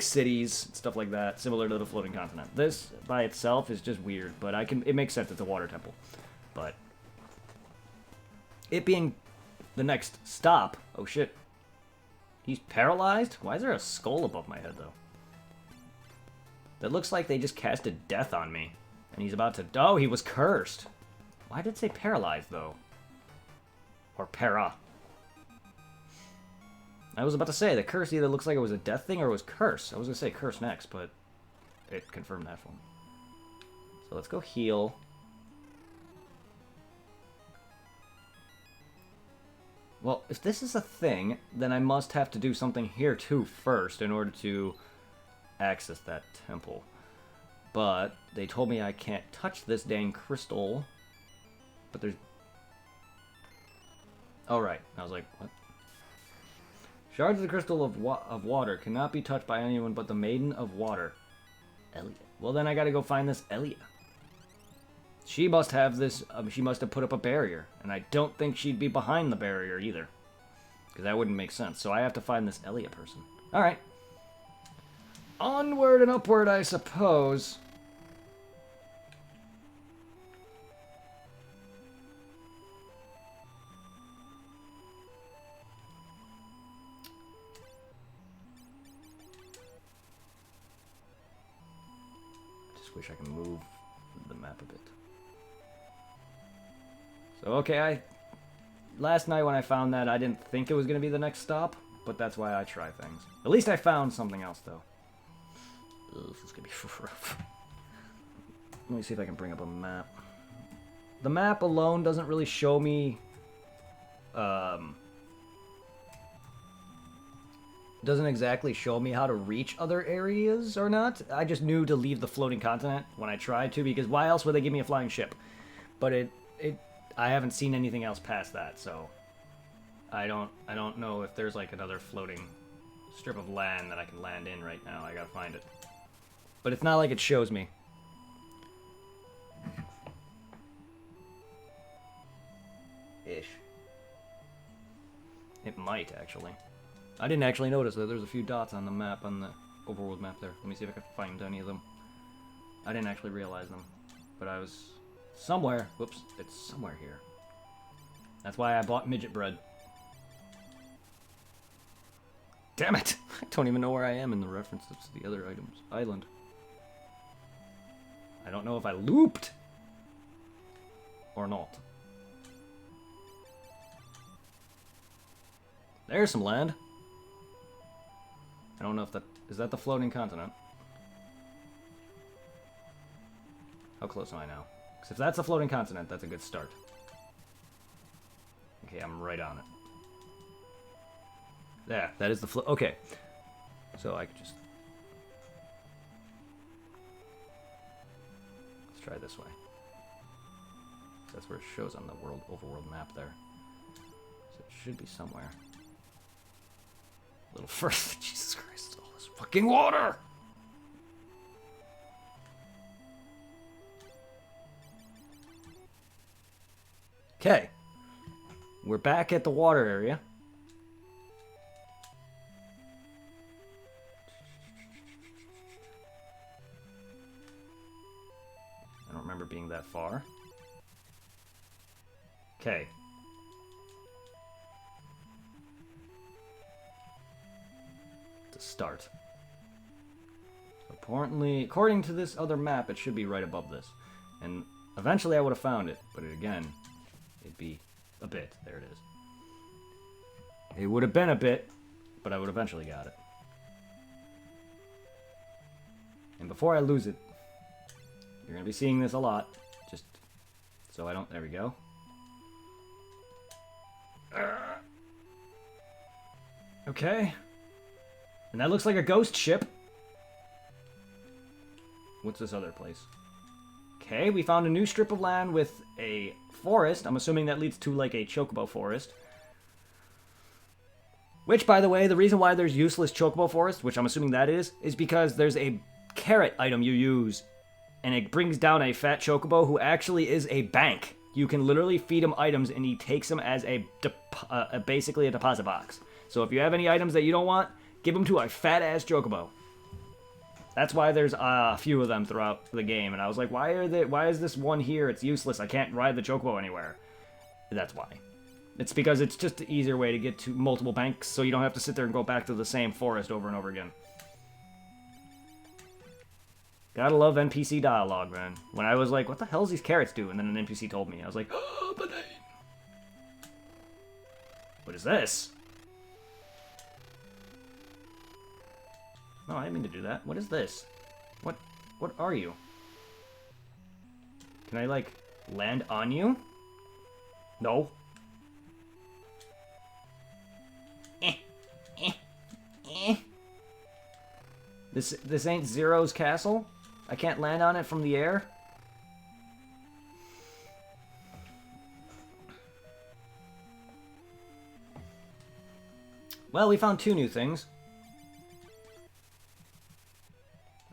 cities, stuff like that, similar to the floating continent. This, by itself, is just weird, but it makes sense. It's a water temple. But... it being the next stop... Oh, shit. He's paralyzed? Why is there a skull above my head, though? That looks like they just casted death on me. And he's about to... Oh, he was cursed. Why did it say paralyzed, though? Or para. I was about to say, the curse either looks like it was a death thing or it was curse. I was going to say curse next, but it confirmed that for me. So let's go heal. Well, if this is a thing, then I must have to do something here too first in order to access that temple. But they told me I can't touch this dang crystal. But there's... Oh, right. I was like, what? Shards of the crystal of water cannot be touched by anyone but the Maiden of Water. Elia. Well, then I gotta go find this Elia. She must have this, she must have put up a barrier. And I don't think she'd be behind the barrier either. Because that wouldn't make sense. So I have to find this Elia person. Alright. Onward and upward, I suppose. Just wish I could move the map a bit. So, okay, last night when I found that, I didn't think it was going to be the next stop, but that's why I try things. At least I found something else, though. Ugh, this is going to be rough. Let me see if I can bring up a map. The map alone doesn't really show me... doesn't exactly show me how to reach other areas or not. I just knew to leave the floating continent when I tried to, because why else would they give me a flying ship? But I haven't seen anything else past that, so I don't know if there's like another floating strip of land that I can land in right now. I gotta find it. But it's not like it shows me. Ish. It might, actually. I didn't actually notice that there's a few dots on the map, on the overworld map there. Let me see if I can find any of them. I didn't actually realize them. But I was somewhere. Whoops, it's somewhere here. That's why I bought midget bread. Damn it! I don't even know where I am in the references to the other items. Island. I don't know if I looped or not. There's some land. I don't know if that... Is that the floating continent? How close am I now? Because if that's a floating continent, that's a good start. Okay, I'm right on it. Yeah, that is the okay. So I could just... Let's try this way. That's where it shows on the overworld map there. So it should be somewhere. A little further. Jesus Christ, all this fucking water! Okay. We're back at the water area. I don't remember being that far. Okay. To start. Apparently, according to this other map, it should be right above this. And eventually I would have found it, but again, it'd be a bit. There it is. It would have been a bit, but I would eventually got it. And before I lose it, you're going to be seeing this a lot. Just so I don't... There we go. Okay. And that looks like a ghost ship. What's this other place? Okay, we found a new strip of land with a forest. I'm assuming that leads to like a chocobo forest. Which, by the way, the reason why there's useless chocobo forest, which I'm assuming that is because there's a carrot item you use, and it brings down a fat chocobo who actually is a bank. You can literally feed him items, and he takes them as basically a deposit box. So if you have any items that you don't want, give them to a fat-ass chocobo. That's why there's a few of them throughout the game, and I was like, why is this one here? It's useless. I can't ride the chocobo anywhere. That's why. It's because it's just an easier way to get to multiple banks, so you don't have to sit there and go back to the same forest over and over again. Gotta love NPC dialogue, man. When I was like, what the hell does these carrots do? And then an NPC told me. I was like, oh, but what is this? No, I didn't mean to do that. What is this? What are you? Can I, like, land on you? No. This ain't Zero's castle? I can't land on it from the air? Well, we found 2 new things.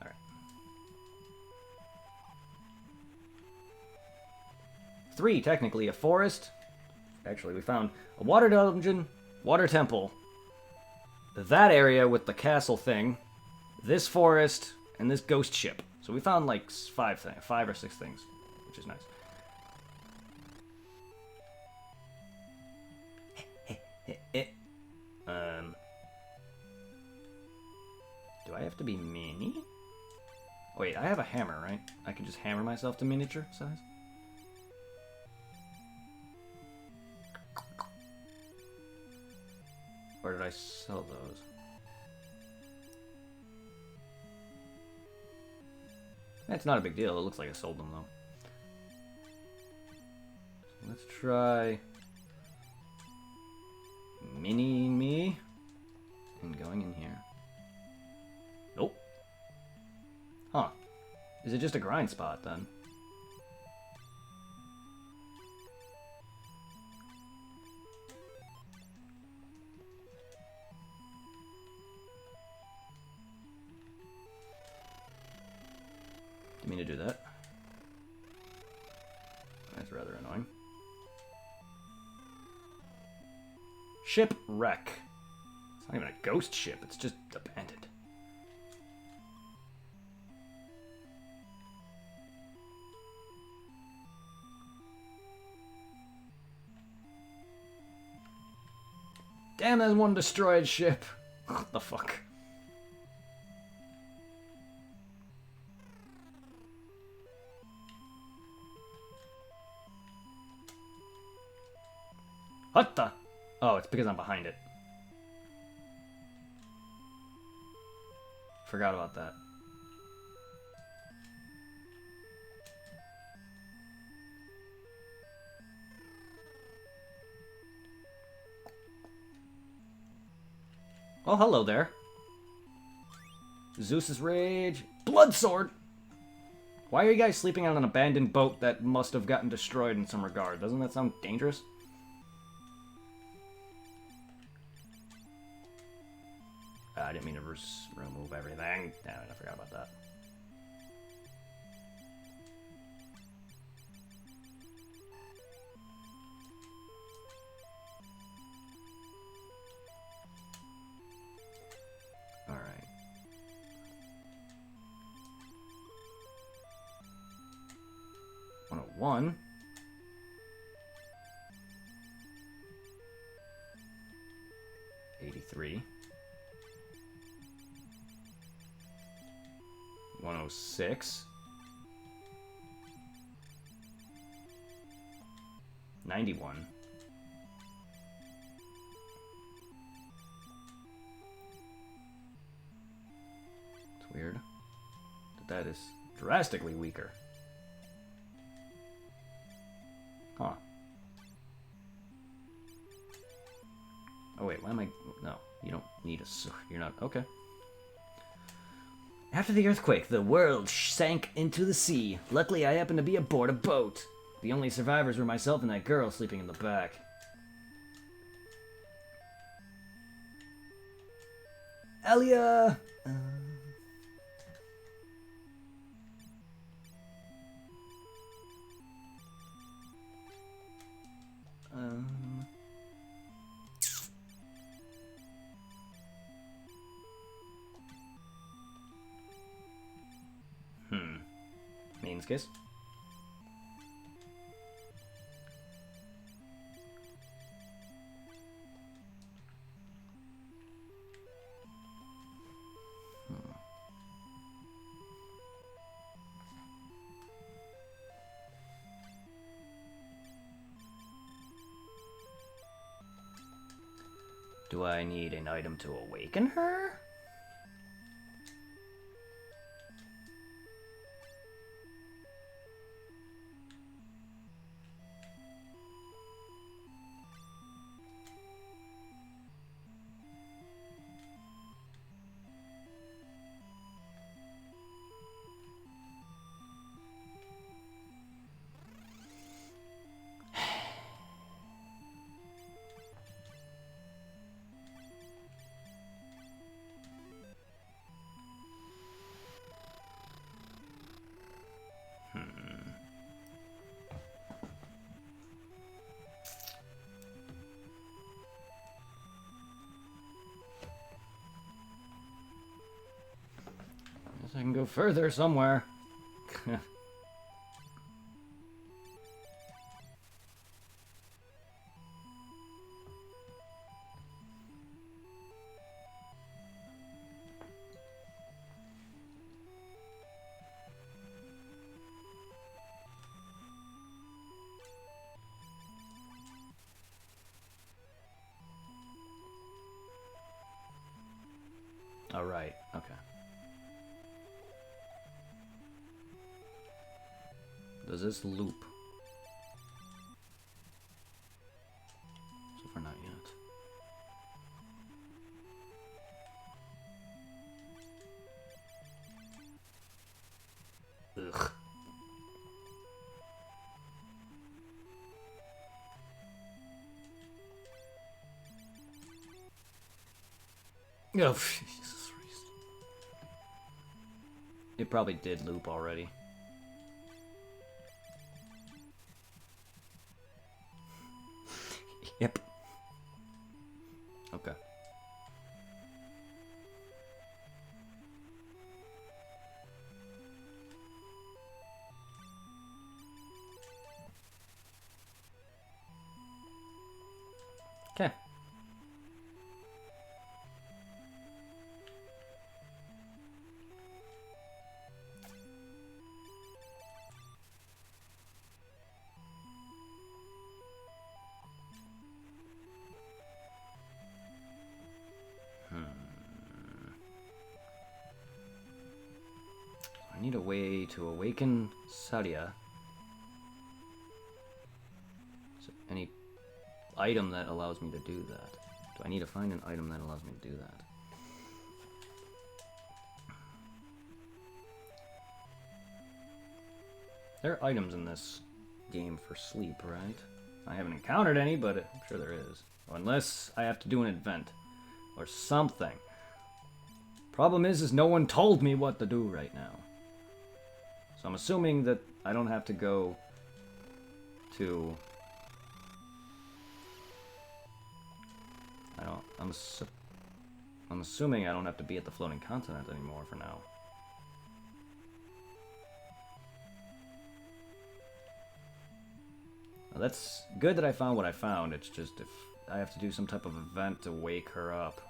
Alright. 3, technically. A forest. Actually, we found a water dungeon, Water Temple. That area with the castle thing. This forest. And this ghost ship. So we found like 5 or 6 things. Which is nice. Do I have to be mini? Wait, I have a hammer, right? I can just hammer myself to miniature size? Where did I sell those? That's not a big deal. It looks like I sold them, though. So let's try mini me and going in here. Nope. Huh. Is it just a grind spot, then? Didn't mean to do that. That's rather annoying. Shipwreck. It's not even a ghost ship, it's just abandoned. Damn, there's one destroyed ship. What the fuck? What the? Oh, it's because I'm behind it. Forgot about that. Oh, hello there. Zeus's Rage. Blood Sword! Why are you guys sleeping on an abandoned boat that must have gotten destroyed in some regard? Doesn't that sound dangerous? I didn't mean to remove everything. Damn it, I forgot about that. Alright. One. 83. 106. 91. It's weird that is drastically weaker. Huh. Oh wait, why am I... No, you don't need a sword. You're not... Okay. After the earthquake, the world sank into the sea. Luckily, I happened to be aboard a boat. The only survivors were myself and that girl sleeping in the back. Alia! Means kiss. Do I need an item to awaken her? I can go further somewhere. All right. Okay. Does this loop? So far, not yet. Ugh. Oh, Jesus Christ. It probably did loop already. Yep. Okay. Okay. I need a way to awaken Sadia. Is there any item that allows me to do that? Do I need to find an item that allows me to do that? There are items in this game for sleep, right? I haven't encountered any, but I'm sure there is. Unless I have to do an event or something. Problem is no one told me what to do right now. So I'm assuming that I don't have to go to... I'm assuming I don't have to be at the floating continent anymore for now. Well, that's good that I found what I found. It's just if I have to do some type of event to wake her up.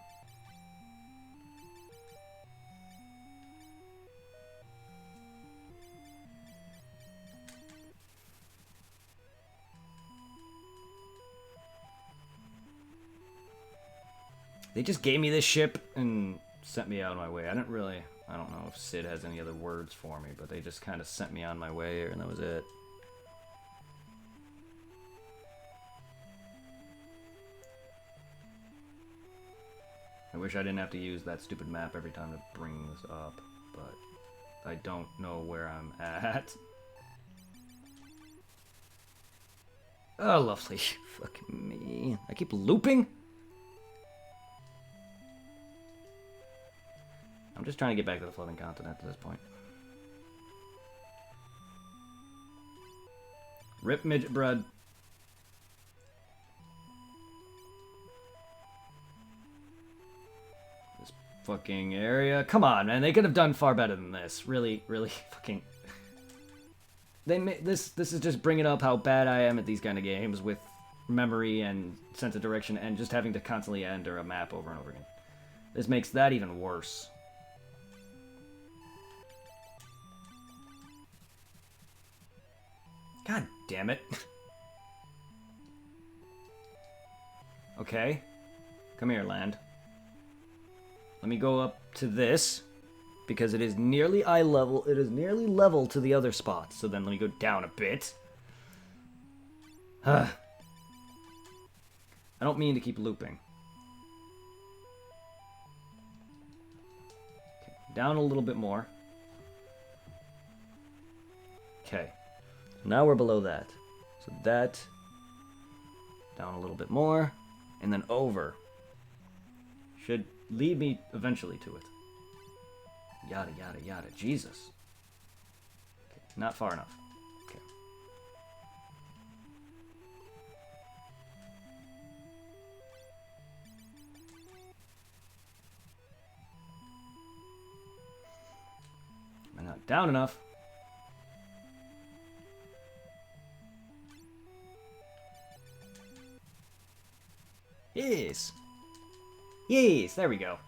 They just gave me this ship and sent me out of my way. I don't know if Sid has any other words for me, but they just kind of sent me on my way and that was it. I wish I didn't have to use that stupid map every time to bring this up, but I don't know where I'm at. Oh, lovely. Fucking me. I keep looping? I'm just trying to get back to the floating continent at this point. Rip midget bread. This fucking area. Come on, man. They could have done far better than this. Really, really fucking... This is just bringing up how bad I am at these kind of games with memory and sense of direction and just having to constantly enter a map over and over again. This makes that even worse. God damn it. Okay. Come here, land. Let me go up to this. Because it is nearly eye level. It is nearly level to the other spots. So then let me go down a bit. I don't mean to keep looping. Okay, down a little bit more. Okay. Now we're below that. So that, down a little bit more, and then over. Should lead me eventually to it. Yada, yada, yada. Jesus. Okay, not far enough. Okay. Down enough. Yes. Yes, there we go.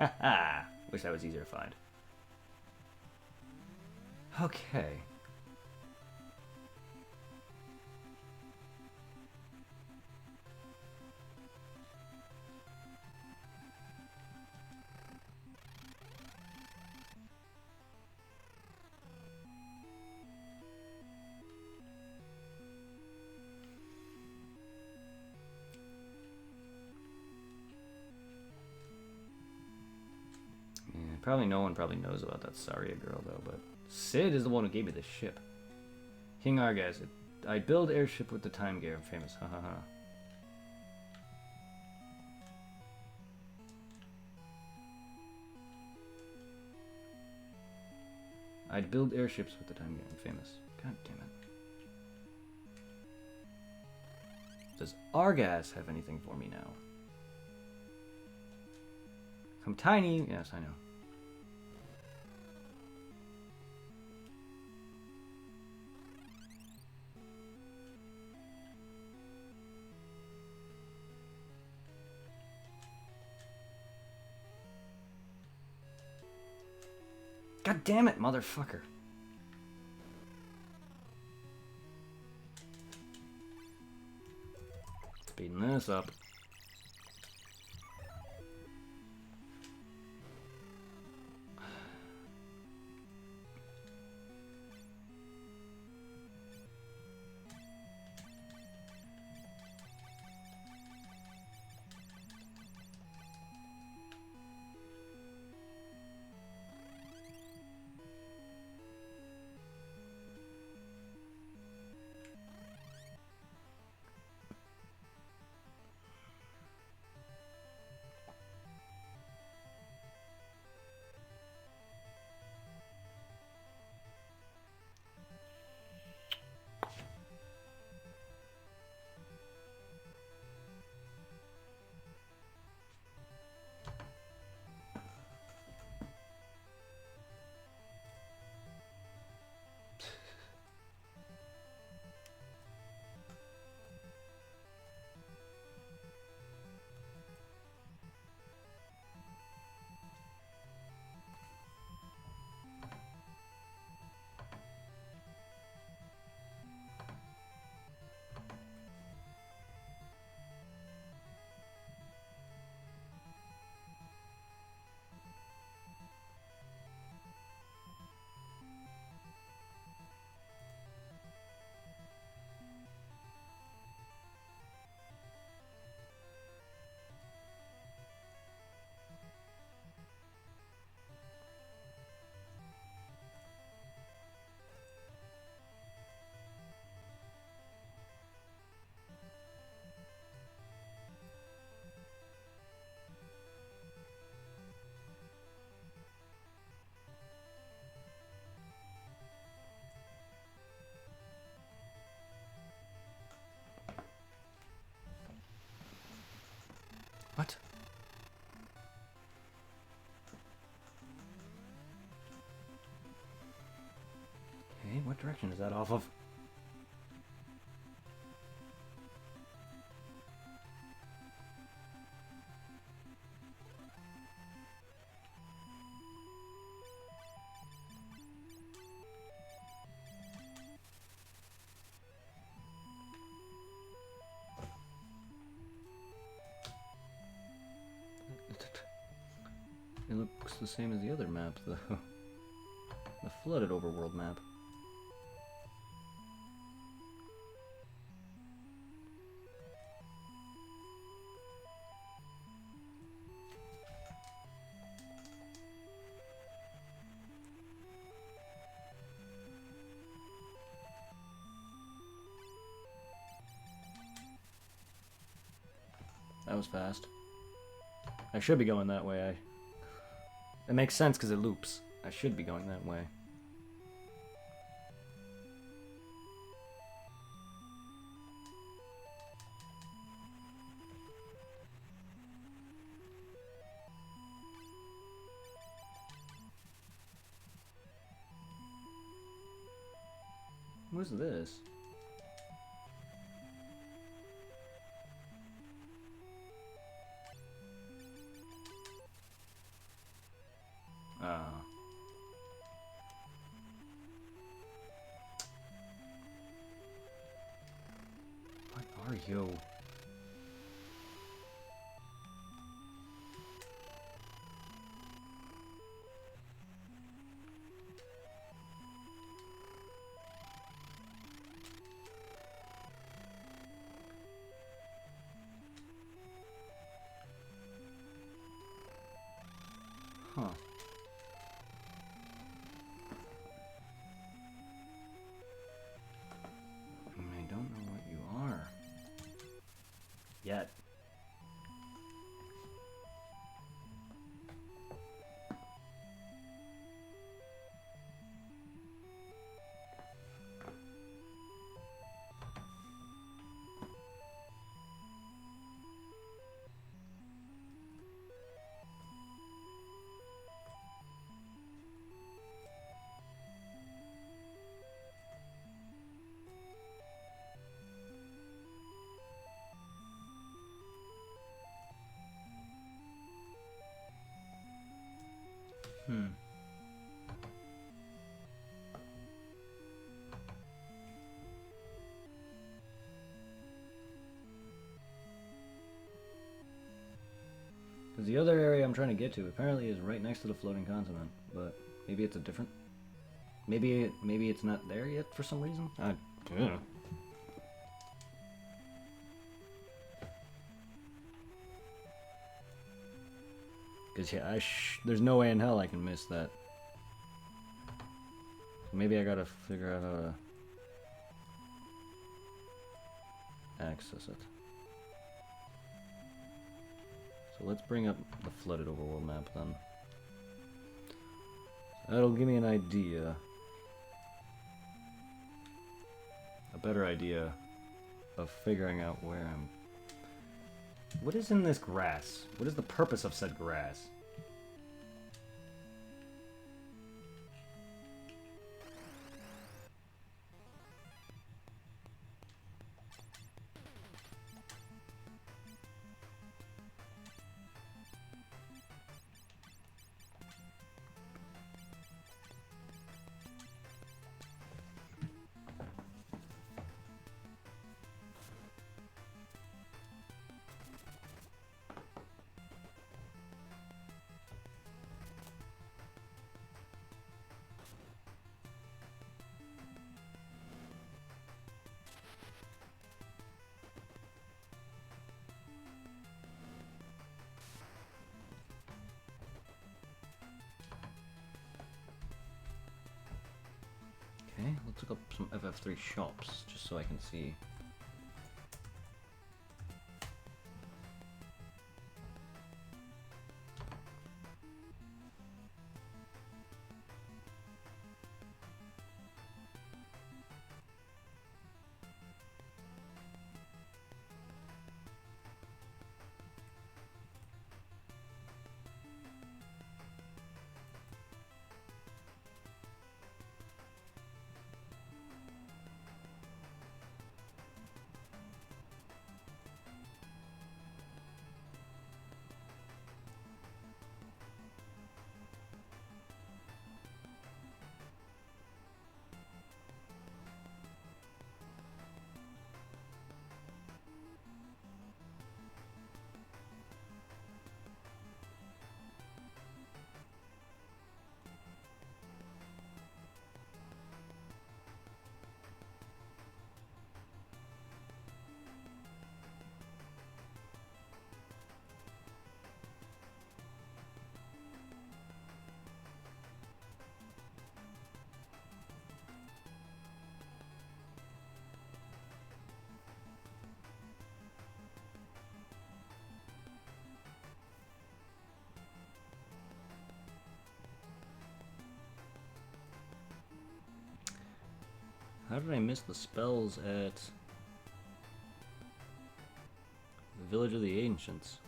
Haha. Wish that was easier to find. Okay. Probably no one probably knows about that Saria girl though, but Sid is the one who gave me this ship. King Argas. I build airship with the time gear. I'm famous. Ha ha ha. I'd build airships with the time gear. I'm famous. God damn it. Does Argas have anything for me now? I'm tiny. Yes, I know. God damn it, motherfucker. Speeding this up. What? Okay, what direction is that off of? It looks the same as the other map, though. The flooded overworld map. That was fast. I should be going that way. It makes sense because it loops. I should be going that way. What is this? What are you? Huh. I don't know what you are. Yet. Because the other area I'm trying to get to apparently is right next to the floating continent, but maybe it's a different... Maybe it's not there yet for some reason? Yeah. Because yeah, there's no way in hell I can miss that. Maybe I gotta figure out how to access it. So let's bring up the flooded overworld map then. That'll give me an idea. A better idea of figuring out where I'm... What is in this grass? What is the purpose of said grass? Okay, let's look up some FF3 shops, just so I can see. How did I miss the spells at the Village of the Ancients?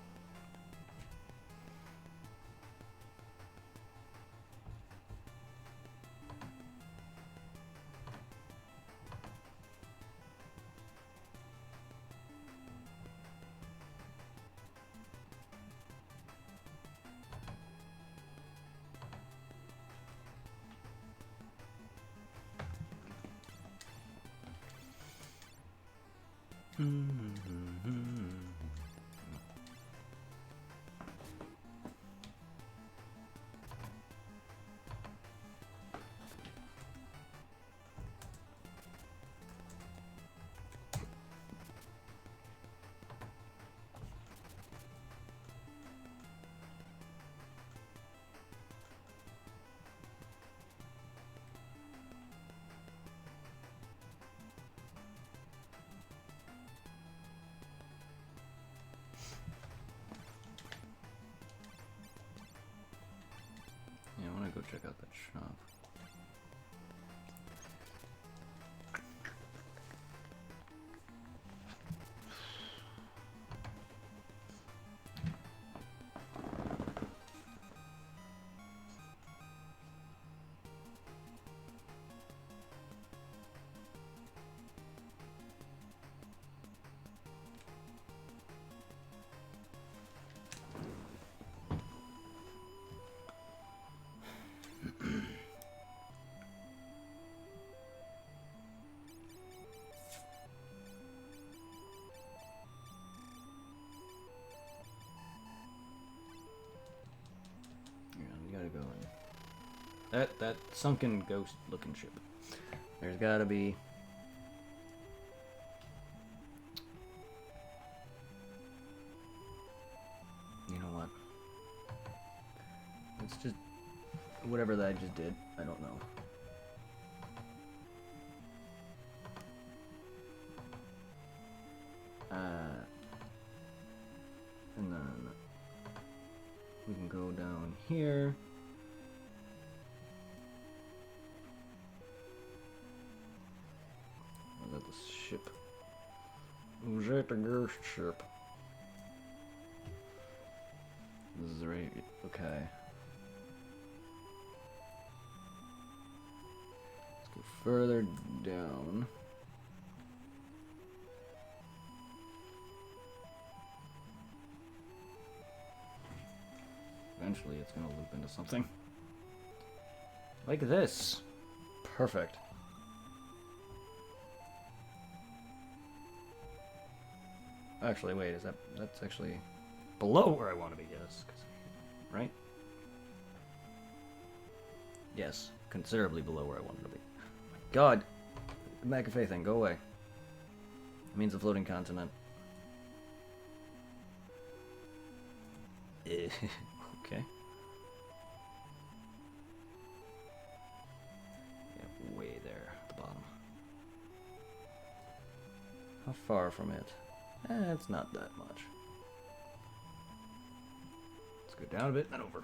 Yeah, I want to go check out that shop. Gotta go in. That sunken ghost looking ship. There's gotta be. You know what? It's just whatever that I just did. I don't know. And then we can go down here. Was that the ship? Was that the ghost ship? This is right. Okay. Let's go further down. Eventually, it's gonna loop into something like this. Perfect. Actually, wait, is that's actually below where I want to be, yes. Right? Yes, considerably below where I wanted to be. My God, the McAfee thing, go away. It means a floating continent. Okay. Yeah, way there at the bottom. How far from it? It's not that much. Let's go down a bit and over.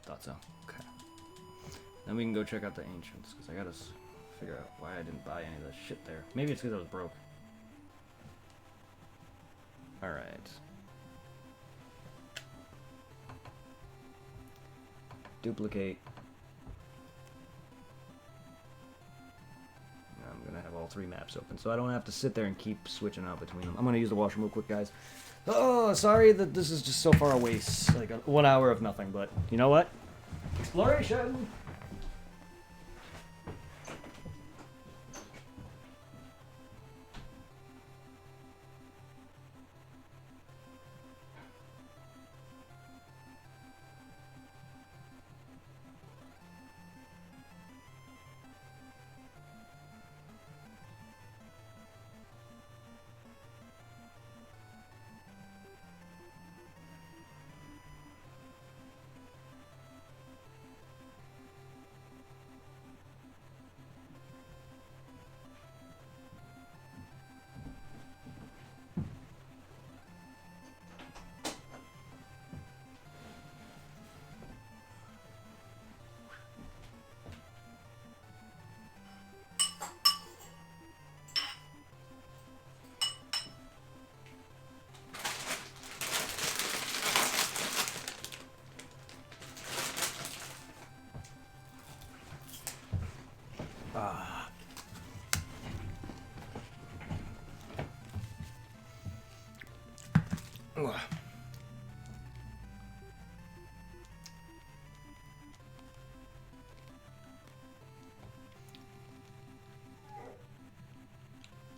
Thought so. Okay. Then we can go check out the ancients, because I gotta figure out why I didn't buy any of this shit there. Maybe it's because I was broke. Alright. Duplicate. I'm gonna have all three maps open, so I don't have to sit there and keep switching out between them. I'm gonna use the washroom real quick, guys. Oh, sorry that this is just so far away. It's like 1 hour of nothing, but you know what? Exploration! Ugh.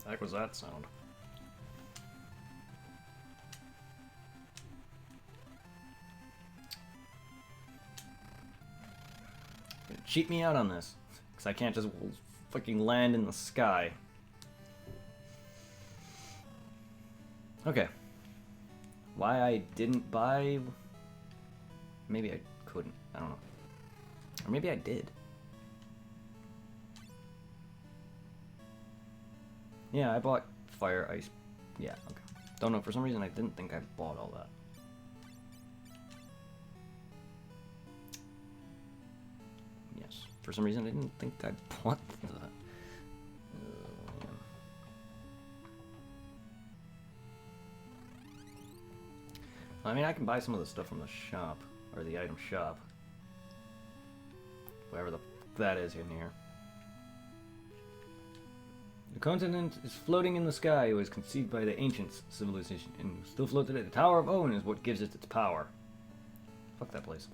The heck was that sound? Cheat me out on this, because I can't just fucking land in the sky. Okay. Why I didn't buy... Maybe I couldn't. I don't know. Or maybe I did. Yeah, I bought Fire Ice. Yeah, okay. Don't know, for some reason I didn't think I bought all that. Yes, for some reason I didn't think I bought that. I mean, I can buy some of the stuff from the shop, or the item shop. Whatever the f that is in here. The continent is floating in the sky. It was conceived by the ancients civilization and still floats today. The Tower of Owen is what gives it its power. Fuck that place.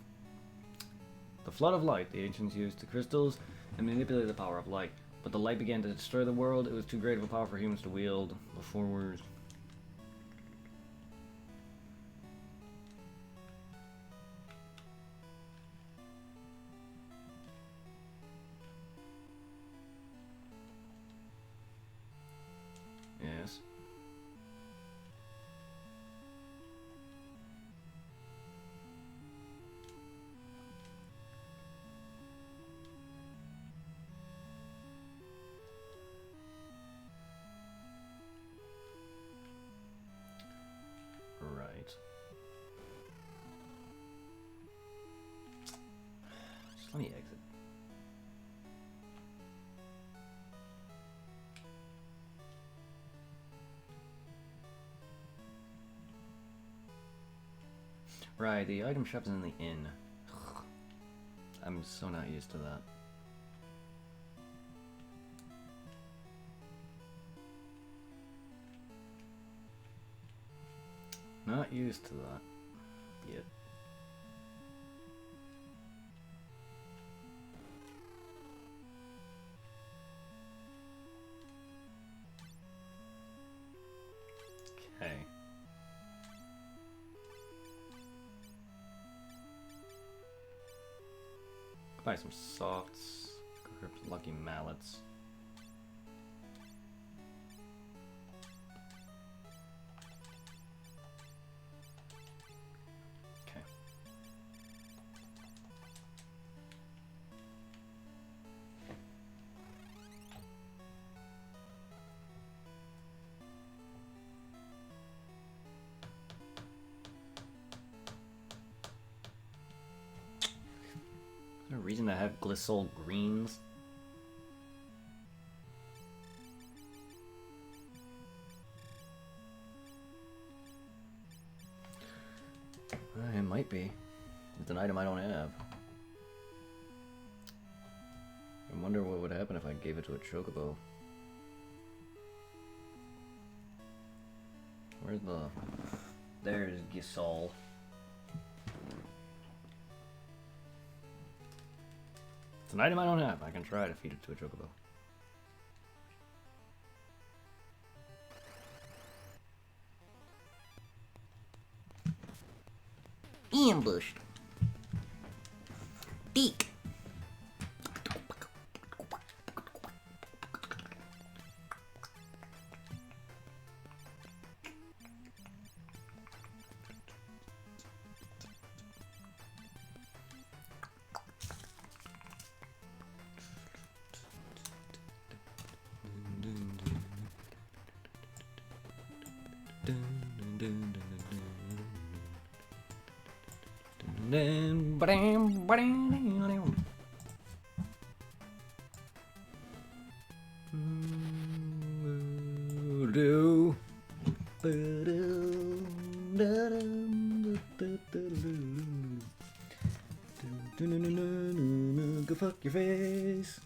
The flood of light. The ancients used the crystals and manipulated the power of light. But the light began to destroy the world. It was too great of a power for humans to wield. The forwards. Yes. Right. Just let me exit. Right, the item shop is in the inn. Ugh. I'm so not used to that. Not used to that yet. Okay. Buy some softs, grip lucky mallets. Okay. Is there a reason to have Glisol greens? It might be. It's an item I don't have. I wonder what would happen if I gave it to a chocobo. Where's the... There's Gisol. It's an item I don't have. I can try to feed it to a chocobo. Ambushed. Beak. Go fuck your face.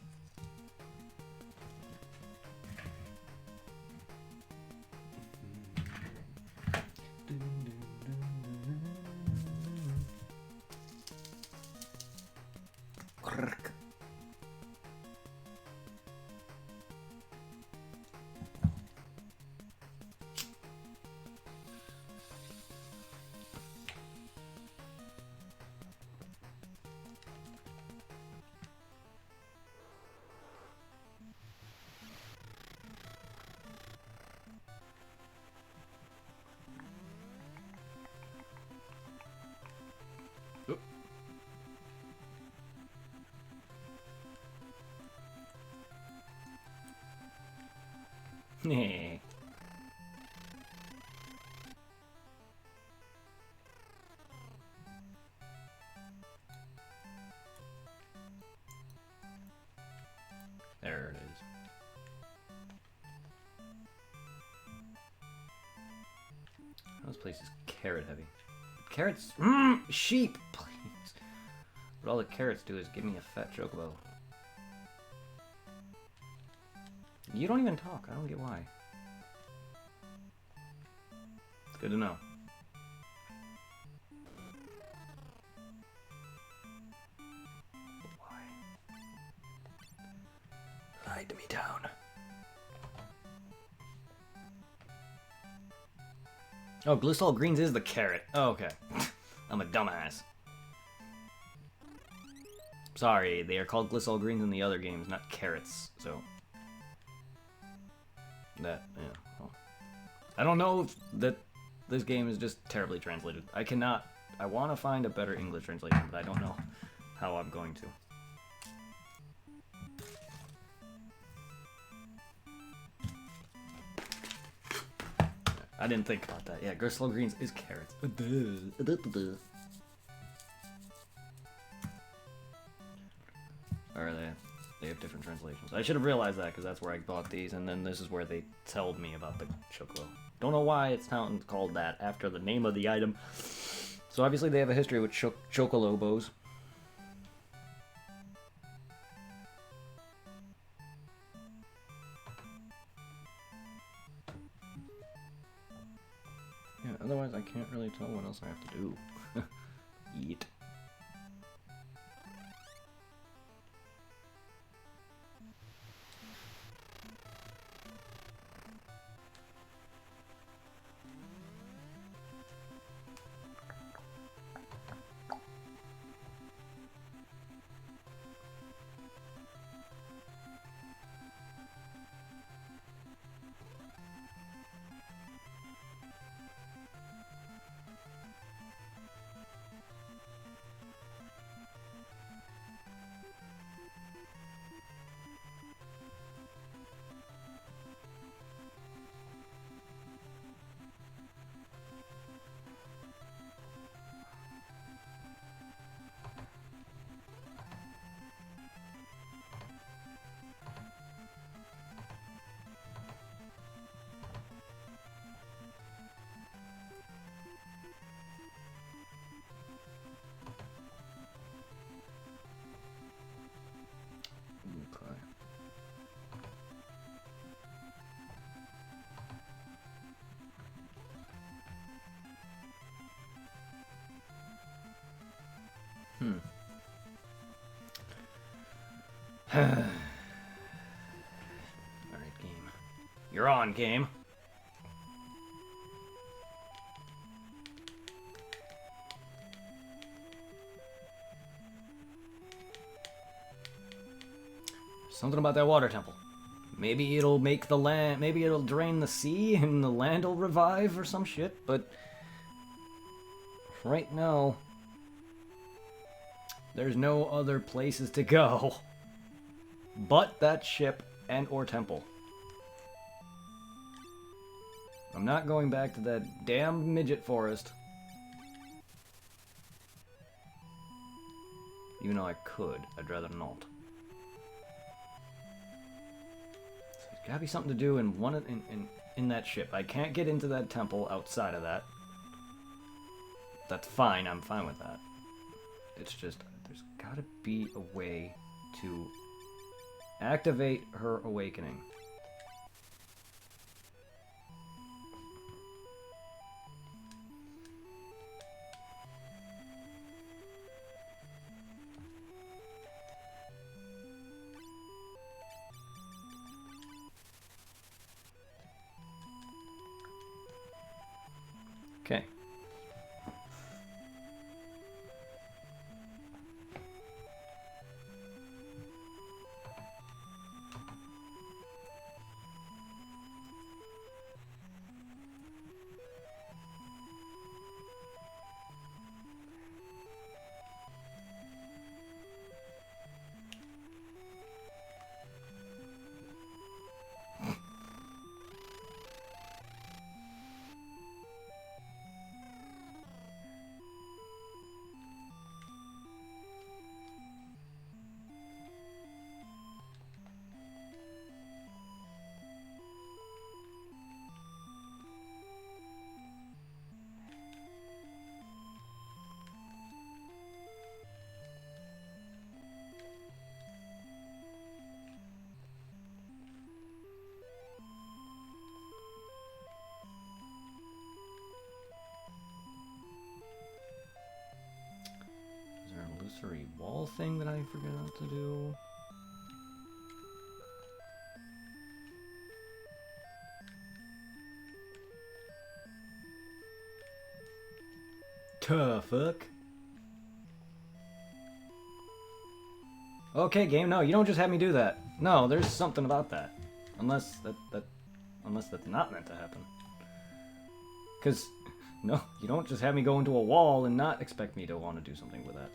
Nah. There it is. This place is carrot heavy. Carrots? Sheep, please. What all the carrots do is give me a fat chocobo. You don't even talk. I don't get why. It's good to know. Why? Lied to me down. Oh, Glisol Greens is the carrot. Oh, okay. I'm a dumbass. Sorry, they are called Glisol Greens in the other games, not carrots, so... That, yeah. Well, I don't know if that this game is just terribly translated. I cannot... I want to find a better English translation, but I don't know how I'm going to. I didn't think about that. Yeah, Glisol Greens is carrots. Or they have different translations. I should have realized that because that's where I bought these, and then this is where they told me about the Chocobo. Don't know why it's called that after the name of the item. So obviously they have a history with Chocolobos. Yeah, otherwise I can't really tell what else I have to do. Eat. Okay. Alright, game. You're on, game. Something about that water temple. Maybe it'll make the land... Maybe it'll drain the sea and the land will revive or some shit, but... Right now... There's no other places to go. But that ship and or temple. I'm not going back to that damn midget forest. Even though I could, I'd rather not. So there's gotta be something to do in that ship. I can't get into that temple outside of that. That's fine, I'm fine with that. It's just, there's gotta be a way to activate her awakening. Okay. sensory wall thing that I forgot to do. Fuck. Okay, game, no, you don't just have me do that. No, there's something about that. Unless that's not meant to happen. Because, no, you don't just have me go into a wall and not expect me to want to do something with that.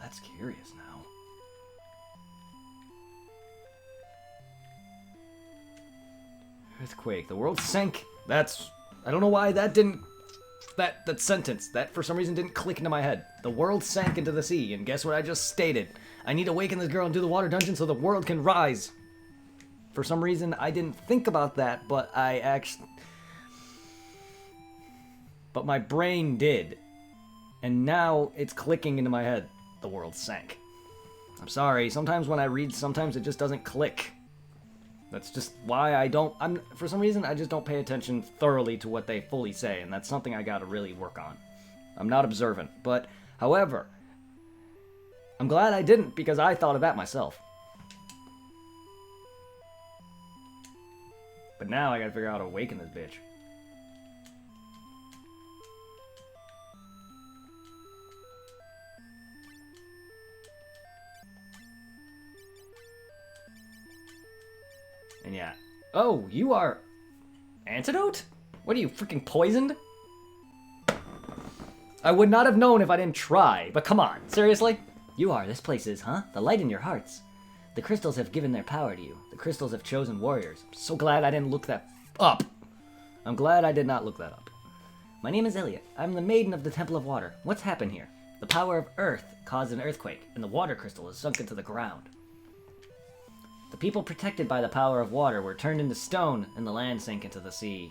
That's curious now. Earthquake. The world sank. That's... I don't know why that didn't... That sentence, that for some reason didn't click into my head. The world sank into the sea, and guess what I just stated? I need to awaken this girl and do the water dungeon so the world can rise. For some reason, I didn't think about that, but I actually... But my brain did. And now it's clicking into my head. The world sank. I'm sorry, sometimes when I read, sometimes it just doesn't click. That's just why I don't... for some reason, I just don't pay attention thoroughly to what they fully say, and that's something I gotta really work on. I'm not observant, but, however, I'm glad I didn't, because I thought of that myself. But now I gotta figure out how to awaken this bitch. And yeah. Oh, you are... Antidote? What are you, freaking poisoned? I would not have known if I didn't try, but come on, seriously? You are, this place is, huh? The light in your hearts. The crystals have given their power to you. The crystals have chosen warriors. I'm so glad I didn't look that up. I'm glad I did not look that up. My name is Elliot. I'm the maiden of the Temple of Water. What's happened here? The power of Earth caused an earthquake, and the water crystal has sunk into the ground. The people protected by the power of water were turned into stone, and the land sank into the sea.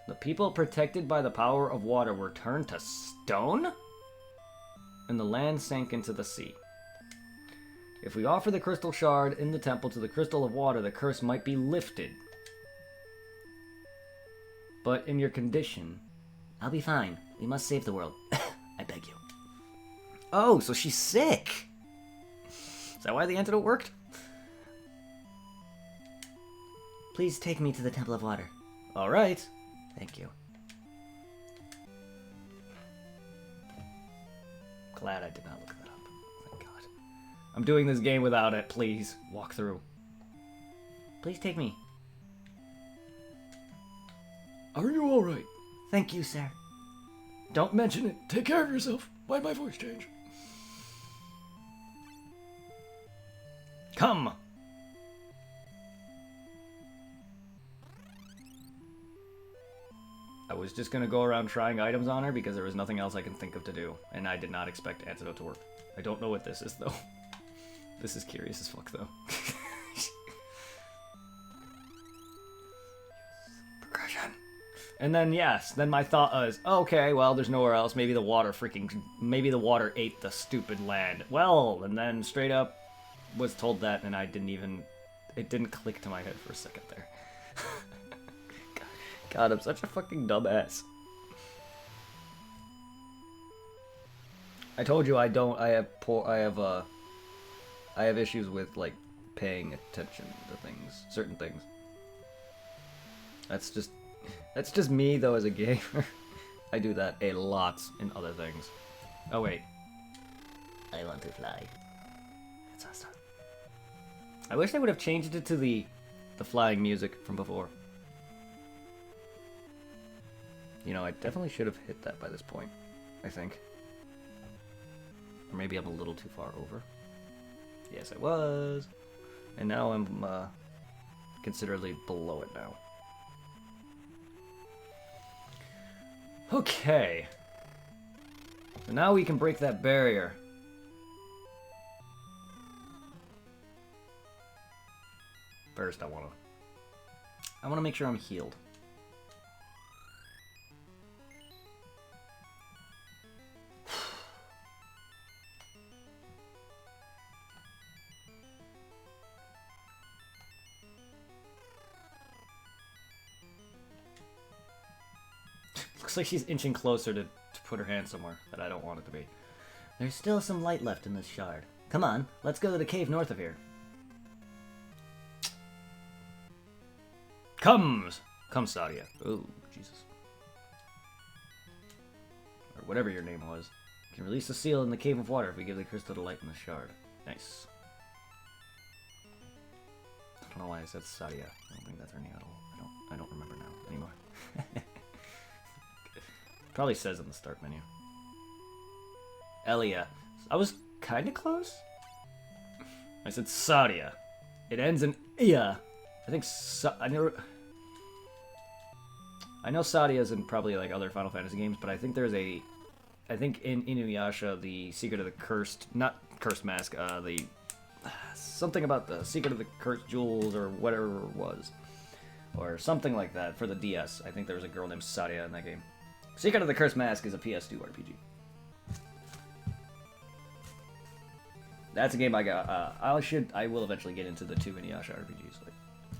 The people protected by the power of water were turned to stone? And the land sank into the sea. If we offer the crystal shard in the temple to the crystal of water, the curse might be lifted. But in your condition... I'll be fine. We must save the world. I beg you. Oh, so she's sick! Is that why the antidote worked? Please take me to the Temple of Water. Alright. Thank you. Glad I did not look that up. Thank God. I'm doing this game without it. Please, walk through. Please take me. Are you alright? Thank you, sir. Don't mention it. Take care of yourself. Why'd my voice change? Come! I was just gonna go around trying items on her because there was nothing else I can think of to do, and I did not expect antidote to work. I don't know what this is, though. This is curious as fuck, though. Progression. And then, yes, then my thought was, okay, well, there's nowhere else. Maybe the water ate the stupid land. Well, and then straight up was told that, and I didn't even... It didn't click to my head for a second there. God, I'm such a fucking dumbass. I told you I have issues with, like, paying attention to things, certain things. That's just me, though, as a gamer. I do that a lot in other things. Oh, wait. I want to fly. That's awesome. I wish they would have changed it to the flying music from before. You know, I definitely should have hit that by this point, I think. Or maybe I'm a little too far over. Yes, I was. And now I'm considerably below it now. Okay. So now we can break that barrier. First, I wanna make sure I'm healed. Looks like she's inching closer to put her hand somewhere that I don't want it to be. There's still some light left in this shard. Come on, let's go to the cave north of here. Come, Sadia. Oh, Jesus. Or whatever your name was. Can release the seal in the cave of water if we give the crystal the light in the shard. Nice. I don't know why I said Sadia. I don't think that's her name at all. I don't remember now anymore. Probably says in the start menu. Elia. I was kind of close. I said Sadia. It ends in Ia. I think I know Sadia's in probably like other Final Fantasy games, but I think there's a I think in Inuyasha, the Secret of the Cursed, not Cursed Mask, the something about the Secret of the Cursed Jewels or whatever it was, or something like that for the DS. I think there was a girl named Sadia in that game. Secret of the Cursed Mask is a PS2 RPG. That's a game I got. I will eventually get into the two Inuyasha RPGs. Like,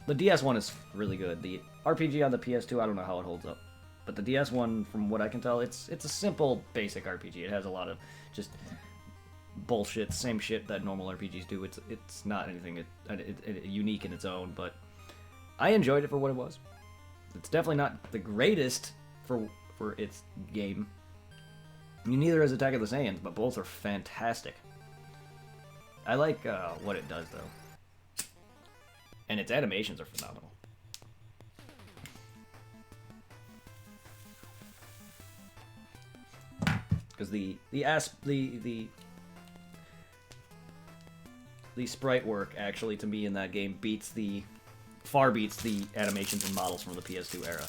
the DS one is really good. The RPG on the PS2, I don't know how it holds up. But the DS one, from what I can tell, it's a simple, basic RPG. It has a lot of just bullshit, same shit that normal RPGs do. It's not anything unique in its own, but I enjoyed it for what it was. It's definitely not the greatest for its game. Neither is Attack of the Saiyans, but both are fantastic. I like what it does, though. And its animations are phenomenal. Because the sprite work actually to me in that game far beats the animations and models from the PS2 era,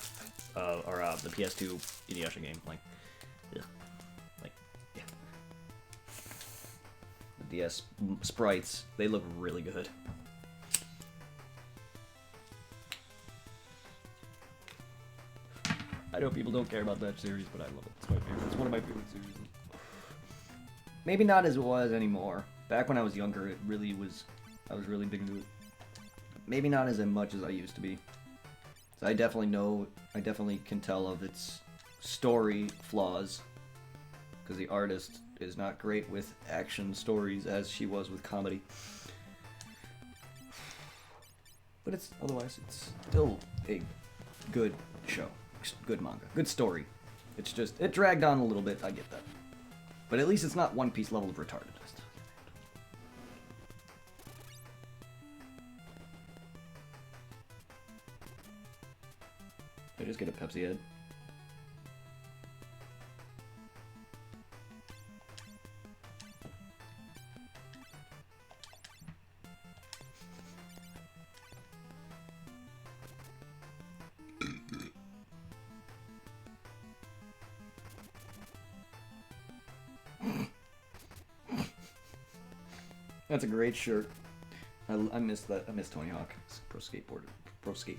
or the PS2 Inuyasha game. Yeah. The DS sprites, they look really good. I know people don't care about that series, but I love it. It's my favorite. It's one of my favorite series. Maybe not as it was anymore. Back when I was younger, it really was. I was really big into it. Maybe not as much as I used to be. So I definitely can tell of its story flaws, because the artist is not great with action stories as she was with comedy. But otherwise it's still a good show. Good manga. Good story. It's just, it dragged on a little bit, I get that. But at least it's not One Piece level of retarded. I just get a Pepsi head. That's a great shirt. I miss that. I miss Tony Hawk. Pro skateboarder. Pro skate.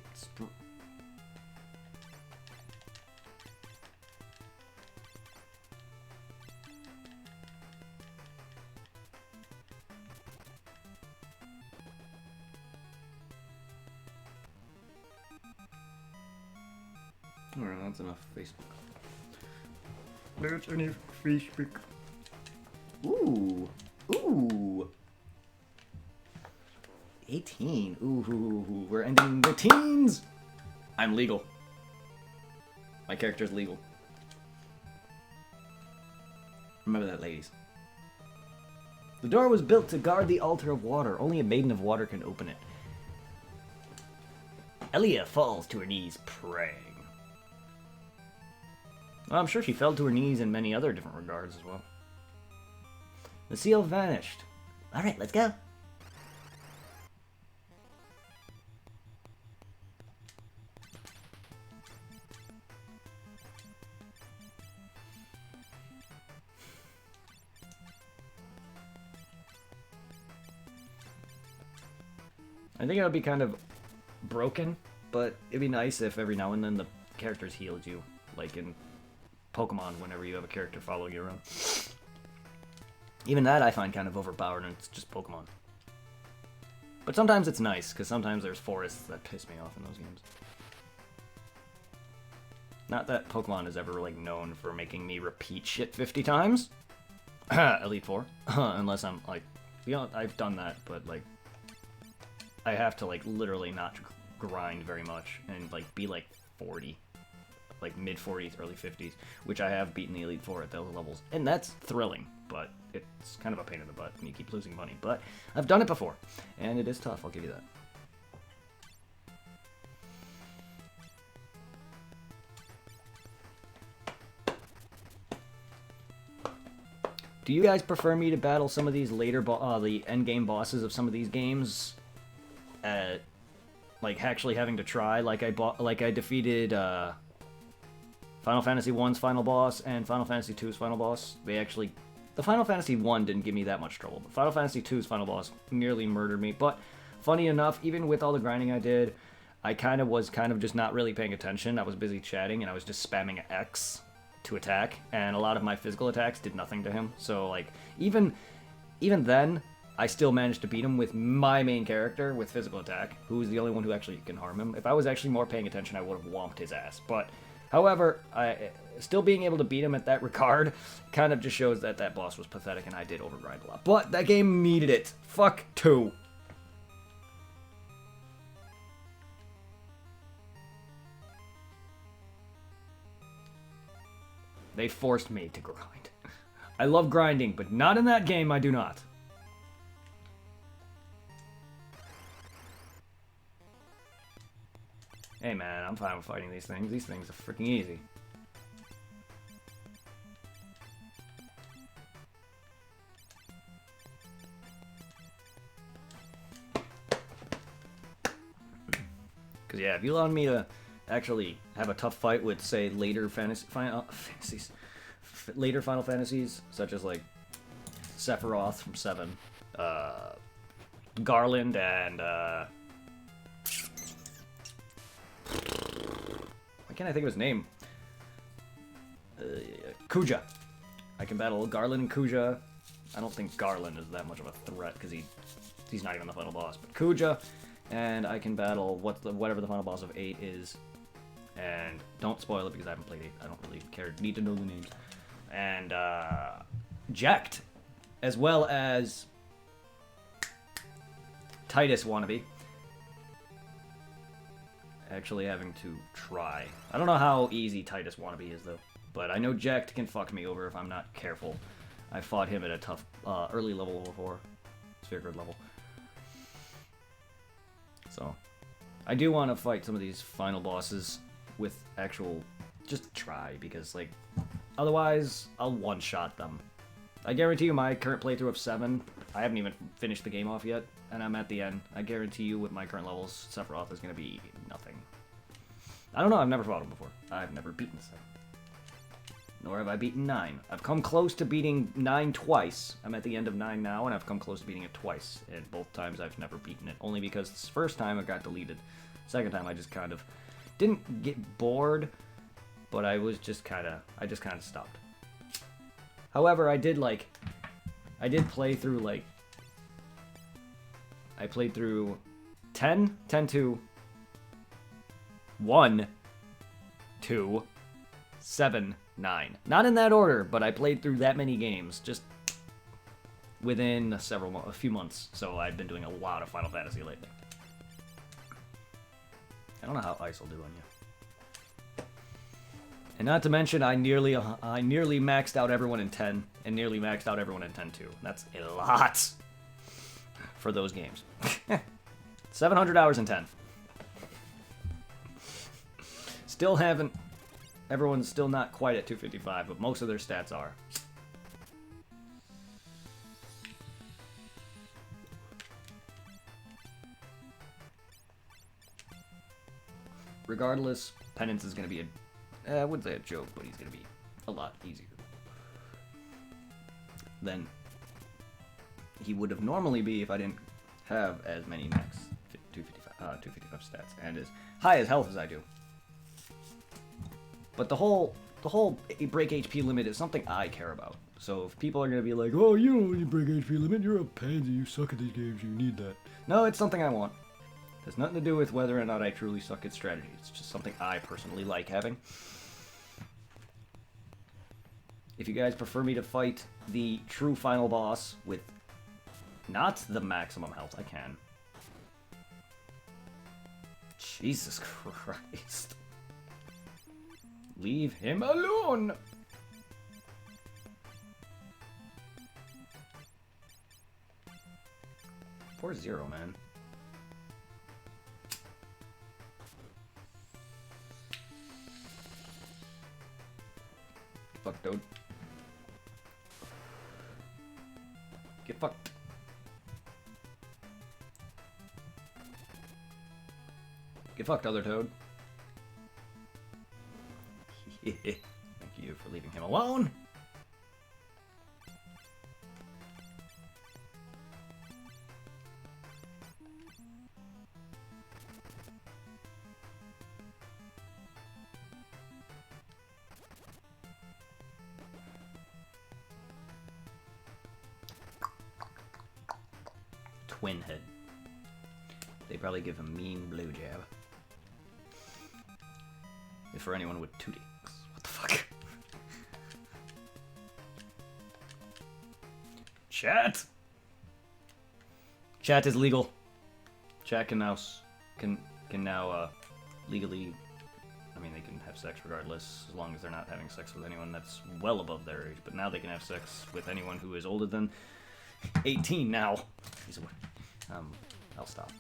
Alright, that's enough Facebook. That's enough Facebook. Ooh. Ooh. 18. Ooh, we're ending the teens. I'm legal. My character's legal. Remember that, ladies. The door was built to guard the altar of water. Only a maiden of water can open it. Elia falls to her knees, praying. Well, I'm sure she fell to her knees in many other different regards as well. The seal vanished. Alright, let's go. I think it would be kind of broken, but it'd be nice if every now and then the characters healed you, like in Pokemon whenever you have a character following you around. Even that I find kind of overpowered and it's just Pokemon. But sometimes it's nice, because sometimes there's forests that piss me off in those games. Not that Pokemon is ever, like, known for making me repeat shit 50 times. Elite Four. Unless I'm, like, you know, I've done that, but, like, I have to, like, literally not grind very much and, like, be, like, 40. Like, mid-40s, early 50s, which I have beaten the Elite Four at those levels. And that's thrilling, but it's kind of a pain in the butt, and you keep losing money. But I've done it before, and it is tough, I'll give you that. Do you guys prefer me to battle some of these later, the endgame bosses of some of these games, like actually having to try, like I defeated Final Fantasy 1's final boss and Final Fantasy 2's final boss? The Final Fantasy 1 didn't give me that much trouble, but Final Fantasy 2's final boss nearly murdered me. But funny enough, even with all the grinding I did, I was just not really paying attention. I was busy chatting and I was just spamming X to attack, and a lot of my physical attacks did nothing to him. So, like, even then, I still managed to beat him with my main character with physical attack, who's the only one who actually can harm him. If I was actually more paying attention, I would have whomped his ass. But, however, still being able to beat him at that regard kind of just shows that that boss was pathetic, and I did overgrind a lot. But that game needed it. Fuck 2. They forced me to grind. I love grinding, but not in that game, I do not. Hey man, I'm fine with fighting these things. These things are freaking easy. Because yeah, if you allowed me to actually have a tough fight with, say, later Final Fantasies, such as like Sephiroth from 7, Garland, and why can't I think of his name? Kuja. I can battle Garland and Kuja. I don't think Garland is that much of a threat because he's not even the final boss, but Kuja, and I can battle whatever the final boss of 8 is. And don't spoil it because I haven't played 8. I don't really need to know the names. And Jecht, as well as Titus Wannabe. Actually having to try. I don't know how easy Titus Wannabe is though, but I know Jecht can fuck me over if I'm not careful. I fought him at a tough early level before, sphere grid level. So I do want to fight some of these final bosses with actual, just try, because like otherwise I'll one-shot them. I guarantee you my current playthrough of 7, I haven't even finished the game off yet, and I'm at the end. I guarantee you with my current levels, Sephiroth is going to be nothing. I don't know, I've never fought him before. I've never beaten 7. Nor have I beaten 9. I've come close to beating 9 twice. I'm at the end of 9 now, and I've come close to beating it twice. And both times I've never beaten it, only because this first time it got deleted. Second time I just kind of didn't get bored, but I just kind of stopped. However, I did play through, like, I played through 10, 10-2, 1, 2, 7, 9. Not in that order, but I played through that many games, just within a few months. So I've been doing a lot of Final Fantasy lately. I don't know how Ice will do on you. And not to mention, I nearly maxed out everyone in 10, and nearly maxed out everyone in 10-2. That's a lot for those games. 700 hours in 10. Still haven't... Everyone's still not quite at 255, but most of their stats are. Regardless, Penance is going to be I wouldn't say a joke, but he's going to be a lot easier than he would have normally be if I didn't have as many max 255 stats and as high as health as I do. But the whole break HP limit is something I care about. So if people are going to be like, oh, you don't need break HP limit, you're a pansy, you suck at these games, you need that. No, it's something I want. It has nothing to do with whether or not I truly suck at strategy. It's just something I personally like having. If you guys prefer me to fight the true final boss with not the maximum health, I can. Jesus Christ. Leave him alone! Poor Zero, man. Get fucked, dude. Get fucked. Get fucked, other Toad. Thank you for leaving him alone. Twin head. They probably give him mean blowjob. If for anyone with 2 dicks. What the fuck? Chat! Chat is legal. Chat can now legally, I mean, they can have sex regardless, as long as they're not having sex with anyone that's well above their age. But now they can have sex with anyone who is older than 18 now. I'll stop.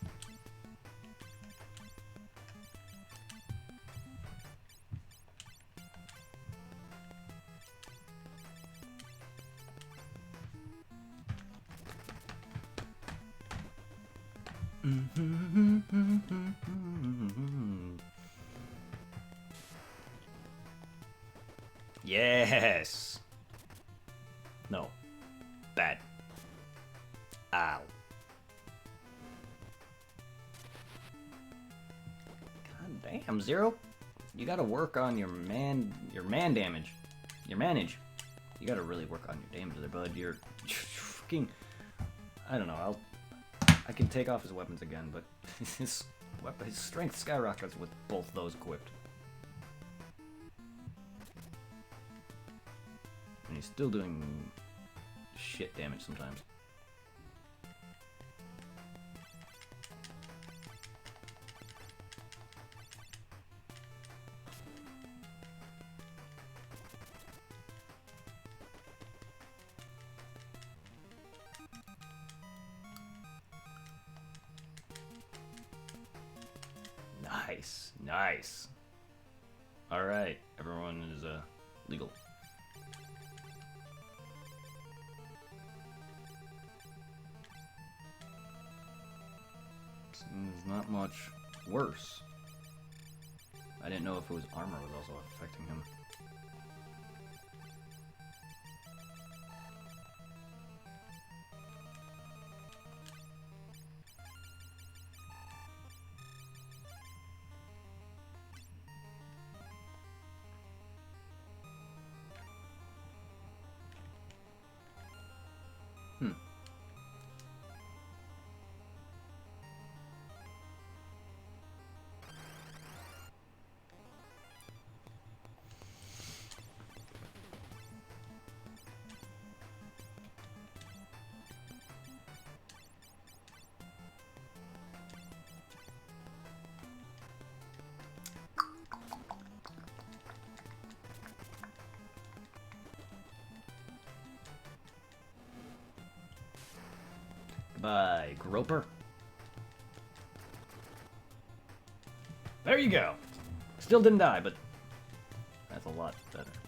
Yes. No. Bad. Ow. God damn, Zero. You gotta work on your man damage. Your manage. You gotta really work on your damage there, bud. You're fucking... I don't know, I can take off his weapons again, but his strength skyrockets with both those equipped. And he's still doing shit damage sometimes. Nice, nice. All right, everyone is legal. It's not much worse. I didn't know if it was armor was also affecting him. By Groper. There you go. Still didn't die, but that's a lot better.